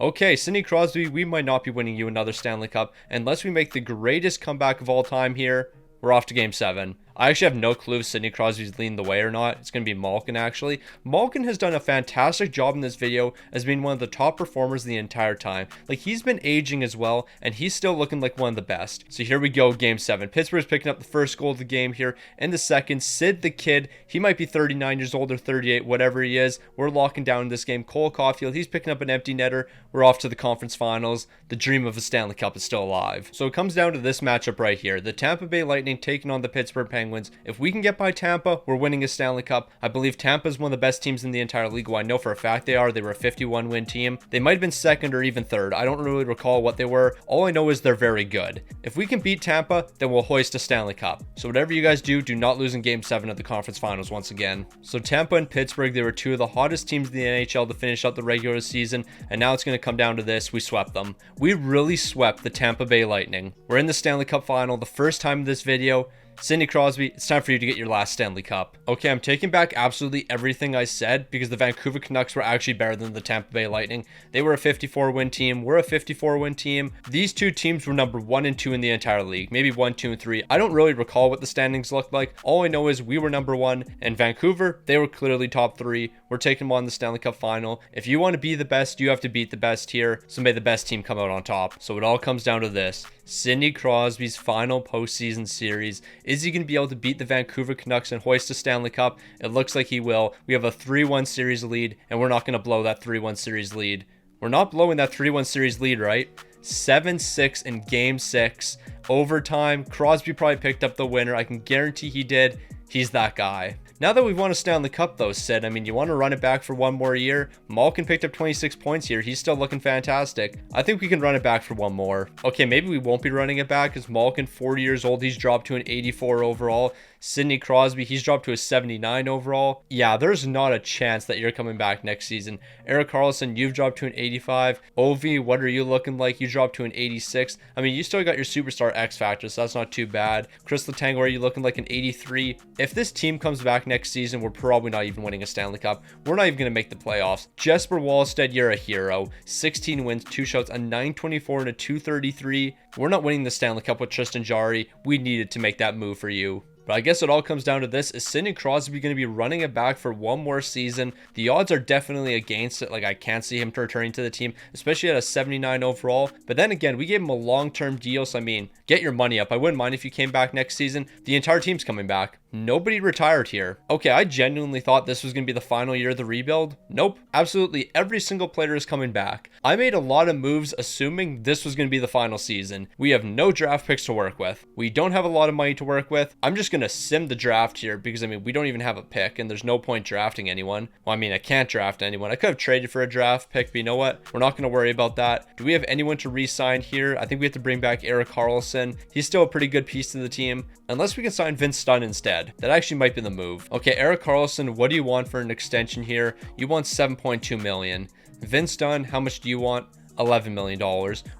Okay, Sidney Crosby, we might not be winning you another Stanley Cup unless we make the greatest comeback of all time here. We're off to game 7. I actually have no clue if Sidney Crosby's leading the way or not. It's going to be Malkin, actually. Malkin has done a fantastic job in this video as being one of the top performers the entire time. Like, he's been aging as well, and he's still looking like one of the best. So here we go, game 7. Pittsburgh's picking up the first goal of the game here. In the second, Sid the Kid, he might be 39 years old or 38, whatever he is. We're locking down this game. Cole Caulfield, he's picking up an empty netter. We're off to the conference finals. The dream of a Stanley Cup is still alive. So it comes down to this matchup right here. The Tampa Bay Lightning taking on the Pittsburgh Penguins. Penguins. If we can get by Tampa, we're winning a Stanley Cup. I believe Tampa is one of the best teams in the entire league. Well, I know for a fact they are. They were a 51 win team. They might have been second or even third. I don't really recall what they were. All I know is they're very good. If we can beat Tampa, then we'll hoist a Stanley Cup. So whatever you guys do not lose in Game 7 of the conference finals once again. So Tampa and Pittsburgh, they were two of the hottest teams in the NHL to finish out the regular season, and now it's going to come down to this. We swept them. We really swept the Tampa Bay Lightning. We're in the Stanley Cup final, the first time in this video. Sidney Crosby, it's time for you to get your last Stanley Cup. Okay, I'm taking back absolutely everything I said because the Vancouver Canucks were actually better than the Tampa Bay Lightning. They were a 54 win team. We're a 54 win team. These two teams were number 1 and 2 in the entire league. Maybe 1, 2, and 3. I don't really recall what the standings looked like. All I know is we were number 1, and Vancouver, they were clearly top 3. We're taking them on the Stanley Cup final. If you want to be the best, you have to beat the best here. So may the best team come out on top. So it all comes down to this. Sidney Crosby's final postseason series. Is he going to be able to beat the Vancouver Canucks and hoist a Stanley Cup? It looks like he will. We have a 3-1 series lead, and we're not going to blow that 3-1 series lead. We're not blowing that 3-1 series lead, right? 7-6 in Game 6. Overtime. Crosby probably picked up the winner. I can guarantee he did. He's that guy. Now that we've won a Stanley Cup though, Sid, I mean, you want to run it back for one more year? Malkin picked up 26 points here. He's still looking fantastic. I think we can run it back for one more. Okay, maybe we won't be running it back because Malkin, 40 years old, he's dropped to an 84 overall. Sidney Crosby, he's dropped to a 79 overall. Yeah, there's not a chance that you're coming back next season. Erik Karlsson, you've dropped to an 85. Ovi, what are you looking like? You dropped to an 86. I mean, you still got your superstar X factor, so that's not too bad. Chris Letang, are you looking like an 83? If this team comes back next season, we're probably not even winning a Stanley Cup. We're not even going to make the playoffs. Jesper Wallstedt, you're a hero. 16 wins, 2 shots, a 924 and a 233. We're not winning the Stanley Cup with Tristan Jarry. We needed to make that move for you. But I guess it all comes down to this. Is Sidney Crosby going to be running it back for one more season? The odds are definitely against it. Like, I can't see him returning to the team, especially at a 79 overall. But then again, we gave him a long-term deal. So, I mean, get your money up. I wouldn't mind if you came back next season. The entire team's coming back. Nobody retired here. Okay, I genuinely thought this was going to be the final year of the rebuild. Nope. Absolutely every single player is coming back. I made a lot of moves assuming this was going to be the final season. We have no draft picks to work with. We don't have a lot of money to work with. I'm just going to sim the draft here because, I mean, we don't even have a pick and there's no point drafting anyone. Well, I mean, I can't draft anyone. I could have traded for a draft pick, but you know what? We're not going to worry about that. Do we have anyone to re-sign here? I think we have to bring back Erik Karlsson. He's still a pretty good piece to the team. Unless we can sign Vince Dunn instead. That actually might be the move. Okay, Erik Karlsson, what do you want for an extension here? You want 7.2 million. Vince Dunn, how much do you want? $11 million.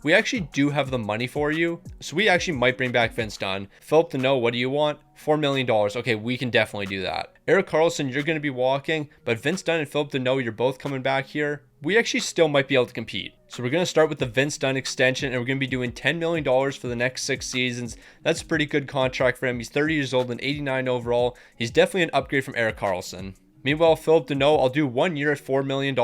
We actually do have the money for you, so we actually might bring back Vince Dunn. Philip Deneau, what do you want? $4 million. Okay, we can definitely do that. Erik Karlsson, you're going to be walking, but Vince Dunn and Philip Deneau, you're both coming back here. We actually still might be able to compete. So we're going to start with the Vince Dunn extension, and we're going to be doing $10 million for the next 6 seasons. That's a pretty good contract for him. He's 30 years old and 89 overall. He's definitely an upgrade from Erik Karlsson. Meanwhile, Philip Deneau, I'll do 1 year at $4 million.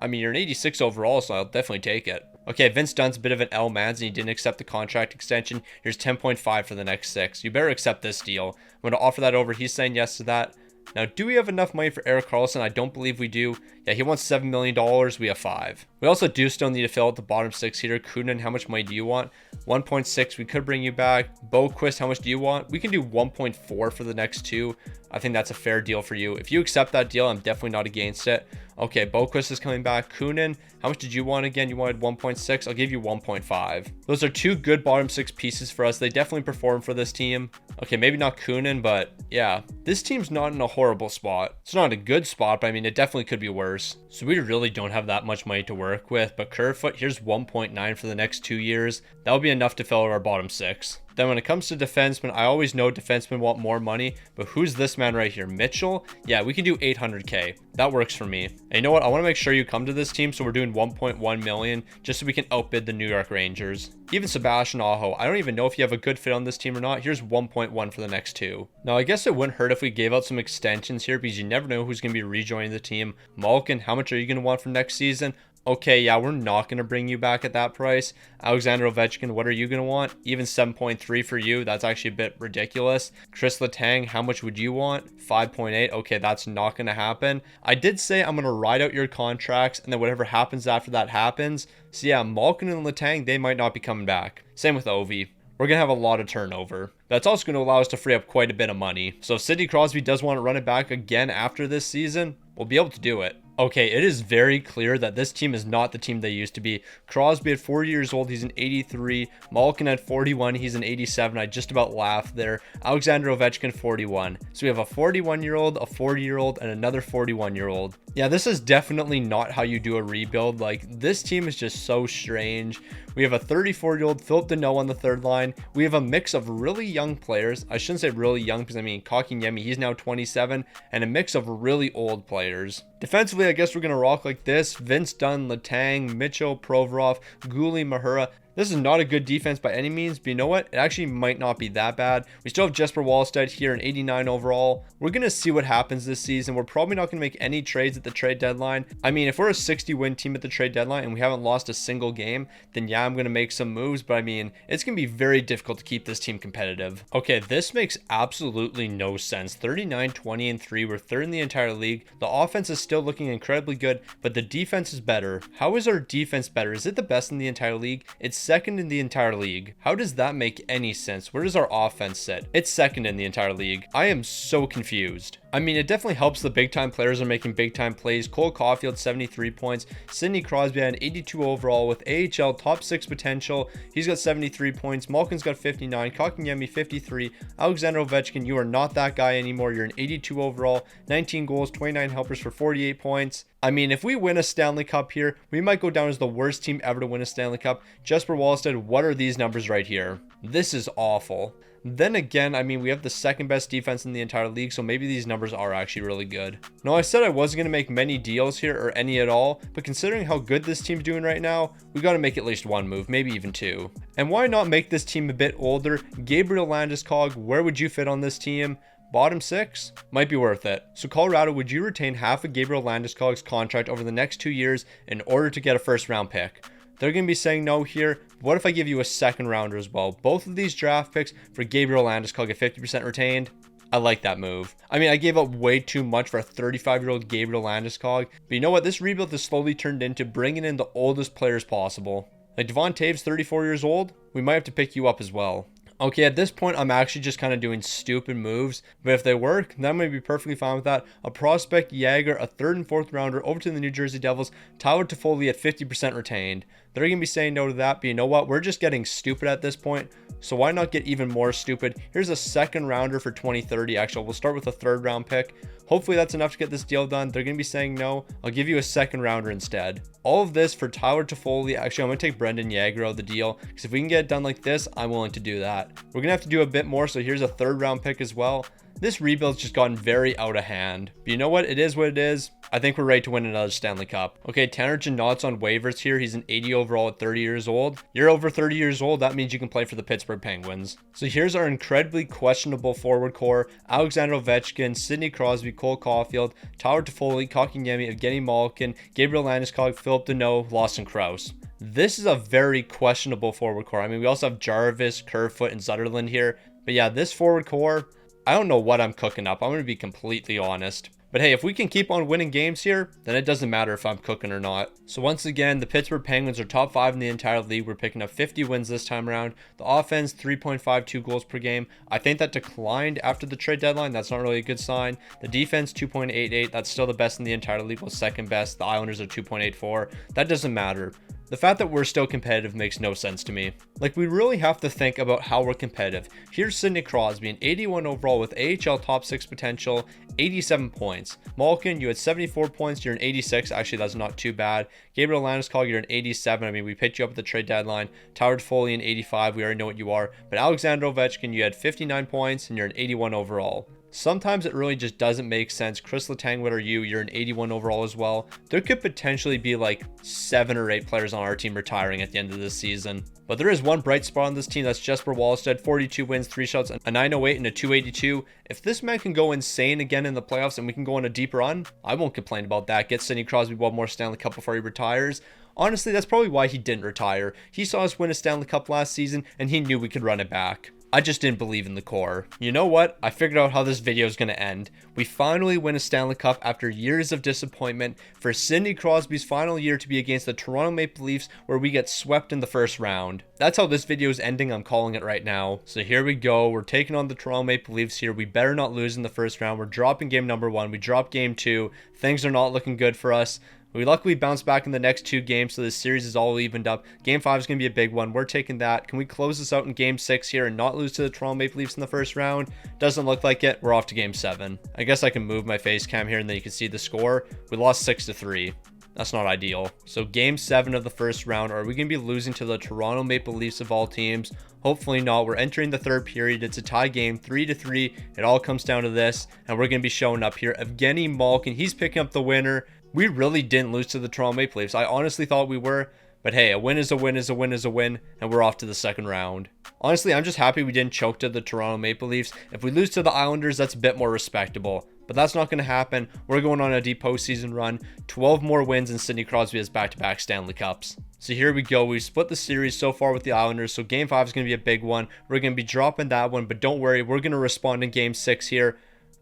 I mean, you're an 86 overall, so I'll definitely take it. Okay, Vince Dunn's a bit of an L-Mans and he didn't accept the contract extension. Here's 10.5 for the next 6. You better accept this deal. I'm going to offer that over. He's saying yes to that. Now, do we have enough money for Erik Karlsson? I don't believe we do. Yeah, he wants $7 million. We have 5. We also do still need to fill out the bottom 6 here. Kunin, how much money do you want? 1.6. We could bring you back. Boquist, how much do you want? We can do 1.4 for the next 2. I think that's a fair deal for you. If you accept that deal, I'm definitely not against it. Okay, Boquist is coming back. Kunin, how much did you want again? You wanted 1.6. I'll give you 1.5. Those are 2 good bottom 6 pieces for us. They definitely perform for this team. Okay, maybe not Kunin, but yeah, this team's not in a horrible spot. It's not a good spot, but I mean, it definitely could be worse. So we really don't have that much money to work with, but Kerfoot, here's 1.9 for the next 2 years. That'll be enough to fill out our bottom 6. Then when it comes to defensemen, I always know defensemen want more money, but who's this man right here? Mitchell? Yeah, we can do 800K. That works for me. And you know what? I want to make sure you come to this team, so we're doing 1.1 million just so we can outbid the New York Rangers. Even Sebastian Aho, I don't even know if you have a good fit on this team or not. Here's 1.1 for the next 2. Now, I guess it wouldn't hurt if we gave out some extensions here because you never know who's going to be rejoining the team. Malkin, how much are you going to want for next season? Okay, yeah, we're not going to bring you back at that price. Alexander Ovechkin, what are you going to want? Even 7.3 for you. That's actually a bit ridiculous. Chris Letang, how much would you want? 5.8. Okay, that's not going to happen. I did say I'm going to ride out your contracts, and then whatever happens after that happens. So yeah, Malkin and Letang, they might not be coming back. Same with Ovi. we're going to have a lot of turnover. That's also going to allow us to free up quite a bit of money. So if Sidney Crosby does want to run it back again after this season, we'll be able to do it. Okay, it is very clear that this team is not the team they used to be. Crosby at 40 years old, he's an 83. Malkin at 41, he's an 87. I just about laughed there. Alexander Ovechkin, 41. So we have a 41-year-old, a 40-year-old, and another 41-year-old. Yeah, this is definitely not how you do a rebuild. Like, this team is just so strange. We have a 34-year-old Philip Deneau on the third line. We have a mix of really young players. I shouldn't say really young because, I mean, Kotkaniemi, he's now 27, and a mix of really old players. Defensively, I guess we're going to rock like this. Vince Dunn, Letang, Mitchell, Provorov, Guli, Mahura. This is not a good defense by any means, but you know what? It actually might not be that bad. We still have Jesper Wallstedt here, an 89 overall. We're going to see what happens this season. We're probably not going to make any trades at the trade deadline. I mean, if we're a 60-win team at the trade deadline and we haven't lost a single game, then yeah, I'm going to make some moves, but I mean, it's going to be very difficult to keep this team competitive. Okay, this makes absolutely no sense. 39, 20, and 3. We're third in the entire league. The offense is still looking incredibly good, but the defense is better. How is our defense better? Is it the best in the entire league? It's second in the entire league. How does that make any sense? Where does our offense sit? It's second in the entire league. I am so confused. I mean, it definitely helps the big time players are making big time plays. Cole Caulfield, 73 points. Sidney Crosby had an 82 overall with AHL top 6 potential. He's got 73 points. Malkin's got 59. Kotkaniemi, 53. Alexander Ovechkin, you are not that guy anymore. You're an 82 overall, 19 goals, 29 helpers for 48 points. I mean, if we win a Stanley Cup here, we might go down as the worst team ever to win a Stanley Cup. Jesper Wallstedt, what are these numbers right here? This is awful. Then again, I mean, we have the second best defense in the entire league, so maybe these numbers are actually really good. Now, I said I wasn't going to make many deals here, or any at all, but considering how good this team's doing right now, we got to make at least one move, maybe even two. And why not make this team a bit older? Gabriel Landeskog, where would you fit on this team? Bottom 6? Might be worth it. So Colorado, would you retain half of Gabriel Landeskog's contract over the next 2 years in order to get a first round pick? They're going to be saying no here. What if I give you a second rounder as well? Both of these draft picks for Gabriel Landeskog at 50% retained. I like that move. I mean, I gave up way too much for a 35-year-old Gabriel Landeskog. But you know what? This rebuild has slowly turned into bringing in the oldest players possible. Like Devon Taves, 34 years old. We might have to pick you up as well. Okay, at this point, I'm actually just kind of doing stupid moves, but if they work, then I'm going to be perfectly fine with that. A prospect Jagger, a 3rd and 4th rounder over to the New Jersey Devils, Tyler Toffoli at 50% retained. They're going to be saying no to that, but you know what? We're just getting stupid at this point, so why not get even more stupid? Here's a 2nd rounder for 2030. Actually, we'll start with a 3rd round pick. Hopefully that's enough to get this deal done. They're going to be saying no. I'll give you a 2nd rounder instead. All of this for Tyler Toffoli. Actually, I'm going to take Brendan Jagger out of the deal, because if we can get it done like this, I'm willing to do that. We're going to have to do a bit more, so here's a 3rd round pick as well. This rebuild's just gotten very out of hand. But you know what? It is what it is. I think we're ready to win another Stanley Cup. Okay, Tanner Janot's on waivers here. He's an 80 overall at 30 years old. You're over 30 years old. That means you can play for the Pittsburgh Penguins. So here's our incredibly questionable forward core. Alexander Ovechkin, Sidney Crosby, Cole Caulfield, Tyler Toffoli, Kotkaniemi, Evgeny Malkin, Gabriel Landeskog, Philip Deneau, Lawson Crouse. This is a very questionable forward core. I mean, we also have Jarvis, Kerfoot, and Zetterlund here. But yeah, this forward core, I don't know what I'm cooking up. I'm going to be completely honest. But hey, if we can keep on winning games here, then it doesn't matter if I'm cooking or not. So once again, the Pittsburgh Penguins are top 5 in the entire league. We're picking up 50 wins this time around. The offense, 3.52 goals per game. I think that declined after the trade deadline. That's not really a good sign. The defense, 2.88. That's still the best in the entire league. Well, second best. The Islanders are 2.84. That doesn't matter. The fact that we're still competitive makes no sense to me. Like, we really have to think about how we're competitive. Here's Sidney Crosby, an 81 overall with AHL top 6 potential, 87 points. Malkin, you had 74 points, you're an 86. Actually, that's not too bad. Gabriel Landeskog, you're an 87. I mean, we picked you up at the trade deadline. Tyler Toffoli, an 85. We already know what you are. But Alexander Ovechkin, you had 59 points, and you're an 81 overall. Sometimes it really just doesn't make sense. Chris Letang, what are you? You're an 81 overall as well. There could potentially be like 7 or 8 players on our team retiring at the end of this season. But there is one bright spot on this team. That's Jesper Wallstedt, 42 wins, 3 shots, a 908 and a 282. If this man can go insane again in the playoffs and we can go on a deep run, I won't complain about that. Get Sidney Crosby one more Stanley Cup before he retires. Honestly, that's probably why he didn't retire. He saw us win a Stanley Cup last season and he knew we could run it back. I just didn't believe in the core. You know what? I figured out how this video is going to end. We finally win a Stanley Cup after years of disappointment for Sidney Crosby's final year to be against the Toronto Maple Leafs, where we get swept in the first round. That's how this video is ending. I'm calling it right now. So here we go. We're taking on the Toronto Maple Leafs here. We better not lose in the first round. We're dropping game number 1. We dropped game 2. Things are not looking good for us. We luckily bounced back in the next 2 games, so this series is all evened up. Game 5 is going to be a big one. We're taking that. Can we close this out in game 6 here and not lose to the Toronto Maple Leafs in the first round? Doesn't look like it. We're off to game 7. I guess I can move my face cam here and then you can see the score. We lost 6-3. That's not ideal. So game 7 of the first round, are we going to be losing to the Toronto Maple Leafs of all teams? Hopefully not. We're entering the third period. It's a tie game, 3-3. It all comes down to this, and we're going to be showing up here. Evgeny Malkin, he's picking up the winner. We really didn't lose to the Toronto Maple Leafs. I honestly thought we were, but hey, a win is a win is a win is a win, and we're off to the second round. Honestly, I'm just happy we didn't choke to the Toronto Maple Leafs. If we lose to the Islanders, that's a bit more respectable, but that's not going to happen. We're going on a deep postseason run, 12 more wins, and Sidney Crosby has back-to-back Stanley Cups. So here we go. We've split the series so far with the Islanders, so game 5 is going to be a big one. We're going to be dropping that one, but don't worry, we're going to respond in game 6 here.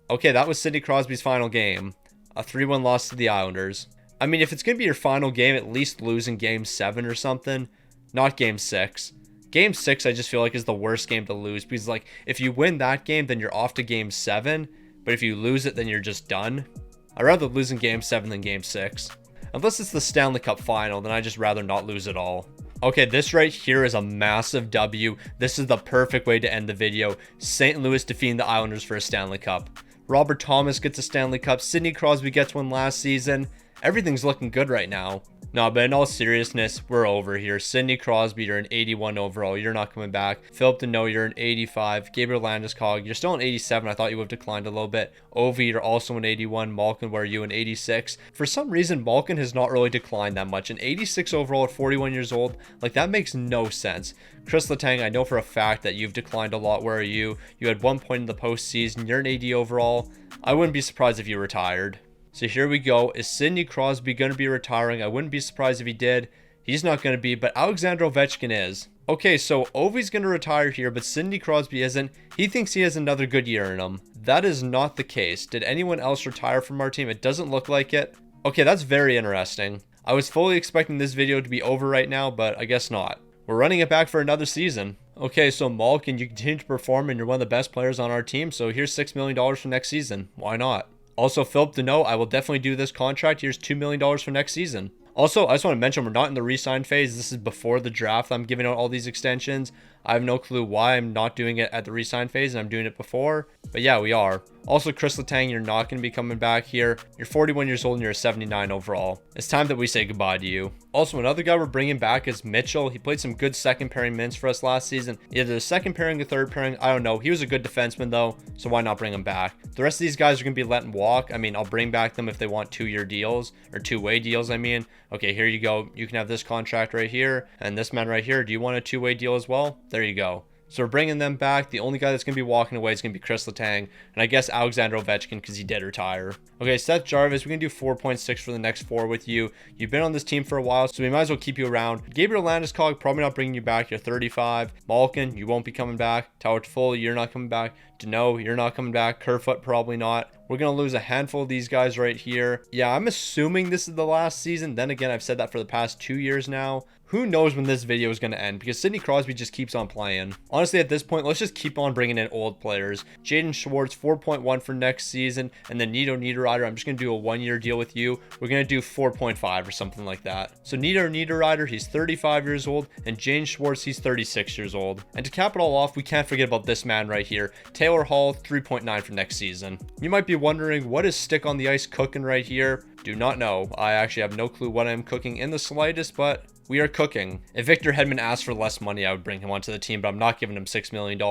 Okay, that was Sidney Crosby's final game. A 3-1 loss to the Islanders. I mean, if it's going to be your final game, at least lose in game 7 or something. Not game 6. Game 6, I just feel like is the worst game to lose. Because, like, if you win that game, then you're off to game 7. But if you lose it, then you're just done. I'd rather lose in game 7 than game 6. Unless it's the Stanley Cup final, then I'd just rather not lose at all. Okay, this right here is a massive W. This is the perfect way to end the video. St. Louis defeating the Islanders for a Stanley Cup. Robert Thomas gets a Stanley Cup. Sidney Crosby gets one last season. Everything's looking good right now. No, but in all seriousness, we're over here. Sidney Crosby, you're an 81 overall. You're not coming back. Philip Deneau, you're an 85. Gabriel Landeskog, you're still an 87. I thought you would have declined a little bit. Ovi, you're also an 81. Malkin, where are you, an 86? For some reason, Malkin has not really declined that much. An 86 overall at 41 years old, like, that makes no sense. Chris Letang, I know for a fact that you've declined a lot. Where are you? You had 1 point in the postseason. You're an 80 overall. I wouldn't be surprised if you retired. So here we go. Is Sidney Crosby going to be retiring? I wouldn't be surprised if he did. He's not going to be, but Alexander Ovechkin is. Okay, so Ovi's going to retire here, but Sidney Crosby isn't. He thinks he has another good year in him. That is not the case. Did anyone else retire from our team? It doesn't look like it. Okay, that's very interesting. I was fully expecting this video to be over right now, but I guess not. We're running it back for another season. Okay, so Malkin, you continue to perform and you're one of the best players on our team, so here's $6 million for next season. Why not? Also, Philip Deneau, I will definitely do this contract. Here's $2 million for next season. Also, I just want to mention we're not in the re-sign phase. This is before the draft. I'm giving out all these extensions. I have no clue why I'm not doing it at the re-sign phase and I'm doing it before. But yeah, we are. Also, Chris Letang, you're not going to be coming back here. You're 41 years old and you're a 79 overall. It's time that we say goodbye to you. Also, another guy we're bringing back is Mitchell. He played some good second pairing minutes for us last season. Either the second pairing or third pairing, I don't know. He was a good defenseman though, so why not bring him back? The rest of these guys are going to be letting walk. I mean, I'll bring back them if they want 2-year deals or 2-way deals, I mean. Okay, here you go. You can have this contract right here and this man right here. Do you want a 2-way deal as well? There you go. So we're bringing them back. The only guy that's going to be walking away is going to be Chris Letang. And I guess Alexander Ovechkin because he did retire. Okay, Seth Jarvis, we're going to do 4.6 for the next 4 with you. You've been on this team for a while, so we might as well keep you around. Gabriel Landeskog, probably not bringing you back. You're 35. Malkin, you won't be coming back. Tower Toffoli, you're not coming back. Deneau, you're not coming back. Kerfoot, probably not. We're going to lose a handful of these guys right here. Yeah, I'm assuming this is the last season. Then again, I've said that for the past 2 years now. Who knows when this video is going to end because Sidney Crosby just keeps on playing. Honestly, at this point, let's just keep on bringing in old players. Jaden Schwartz, 4.1 for next season. And then Nito Niederreiter, I'm just going to do a 1-year deal with you. We're going to do 4.5 or something like that. So Nito Niederreiter, he's 35 years old. And Jaden Schwartz, he's 36 years old. And to cap it all off, we can't forget about this man right here. Taylor Hall, 3.9 for next season. You might be wondering, what is stick on the ice cooking right here? Do not know. I actually have no clue what I'm cooking in the slightest, but we are cooking. If Victor Hedman asked for less money, I would bring him onto the team, but I'm not giving him $6 million.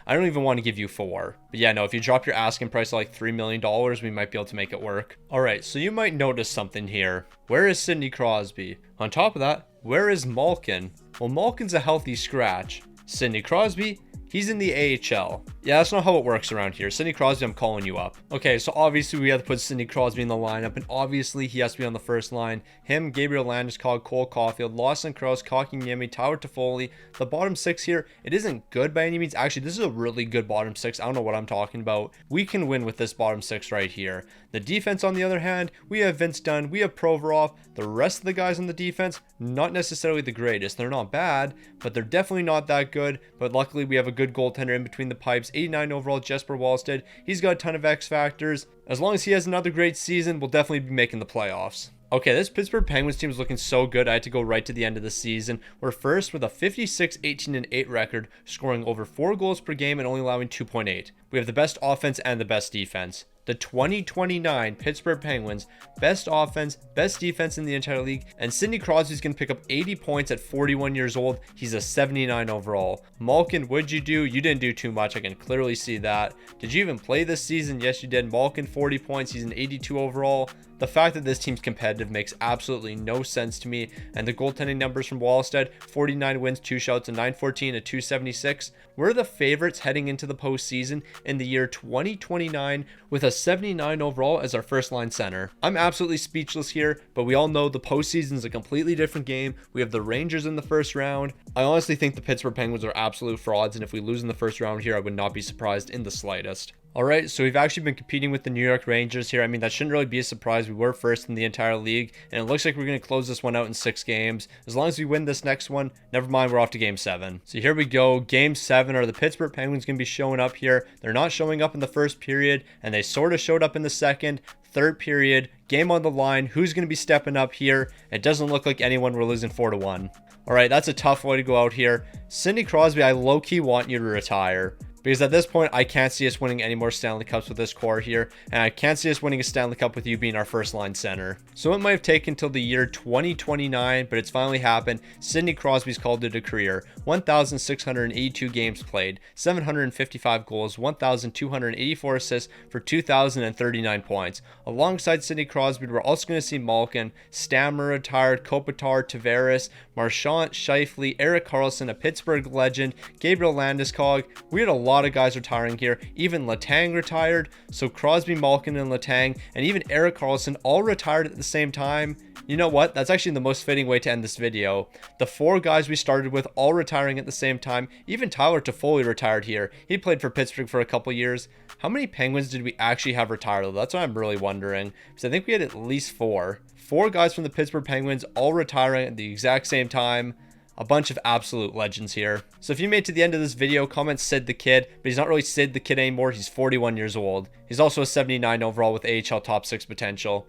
I don't even want to give you 4. But yeah, no, if you drop your asking price to like $3 million, we might be able to make it work. All right, so you might notice something here. Where is Sidney Crosby? On top of that, where is Malkin? Well, Malkin's a healthy scratch. Sidney Crosby, he's in the AHL. Yeah, that's not how it works around here. Sidney Crosby, I'm calling you up. Okay, so obviously we have to put Sidney Crosby in the lineup, and obviously he has to be on the first line. Him, Gabriel Landeskog, Cole Caulfield, Lawson Cross, Kotkaniemi, Tyler Toffoli. The bottom six here, it isn't good by any means. Actually, this is a really good bottom six. I don't know what I'm talking about. We can win with this bottom six right here. The defense, on the other hand, we have Vince Dunn, we have Provorov. The rest of the guys on the defense, not necessarily the greatest. They're not bad, but they're definitely not that good. But luckily, we have a good goaltender in between the pipes. 89 overall, Jesper Wallstedt. He's got a ton of X factors. As long as he has another great season, we'll definitely be making the playoffs. Okay, this Pittsburgh Penguins team is looking so good. I had to go right to the end of the season. We're first with a 56-18-8 record, scoring over 4 goals per game and only allowing 2.8. We have the best offense and the best defense. The 2029 Pittsburgh Penguins, best offense, best defense in the entire league, and Sidney Crosby's going to pick up 80 points at 41 years old. He's a 79 overall. Malkin, what'd you do? You didn't do too much. I can clearly see that. Did you even play this season? Yes, you did. Malkin, 40 points. He's an 82 overall. The fact that this team's competitive makes absolutely no sense to me. And the goaltending numbers from Wallstedt, 49 wins, 2 shouts, a 914, a 276. We're the favorites heading into the postseason in the year 2029 with a 79 overall as our first line center. I'm absolutely speechless here, but we all know the postseason is a completely different game. We have the Rangers in the first round. I honestly think the Pittsburgh Penguins are absolute frauds, and if we lose in the first round here, I would not be surprised in the slightest. All right, so we've actually been competing with the New York Rangers here. I mean, that shouldn't really be a surprise. We were first in the entire league, and it looks like we're going to close this one out in 6 games. As long as we win this next one, never mind, we're off to Game 7. So here we go. Game 7. Are the Pittsburgh Penguins going to be showing up here? They're not showing up in the first period, and they sort of showed up in the second. Third period, game on the line. Who's going to be stepping up here? It doesn't look like anyone. We're losing 4-1. All right, that's a tough way to go out here. Sidney Crosby, I low-key want you to retire. Because at this point, I can't see us winning any more Stanley Cups with this core here. And I can't see us winning a Stanley Cup with you being our first line center. So it might have taken till the year 2029, but it's finally happened. Sidney Crosby's called it a career. 1,682 games played, 755 goals, 1,284 assists for 2,039 points. Alongside Sidney Crosby, we're also going to see Malkin, Stammer retired, Kopitar, Tavares, Marchand, Scheifele, Erik Karlsson, a Pittsburgh legend, Gabriel Landeskog. We had a lot of guys retiring here. Even Letang retired. So Crosby, Malkin, and Letang, and even Erik Karlsson all retired at the same time. You know what? That's actually the most fitting way to end this video. The 4 guys we started with all retiring at the same time. Even Tyler Toffoli retired here. He played for Pittsburgh for a couple years. How many Penguins did we actually have retired? That's what I'm really wondering. Because I think we had at least 4. 4 guys from the Pittsburgh Penguins all retiring at the exact same time. A bunch of absolute legends here. So if you made it to the end of this video, comment Sid the Kid, but he's not really Sid the Kid anymore. He's 41 years old. He's also a 79 overall with AHL top 6 potential.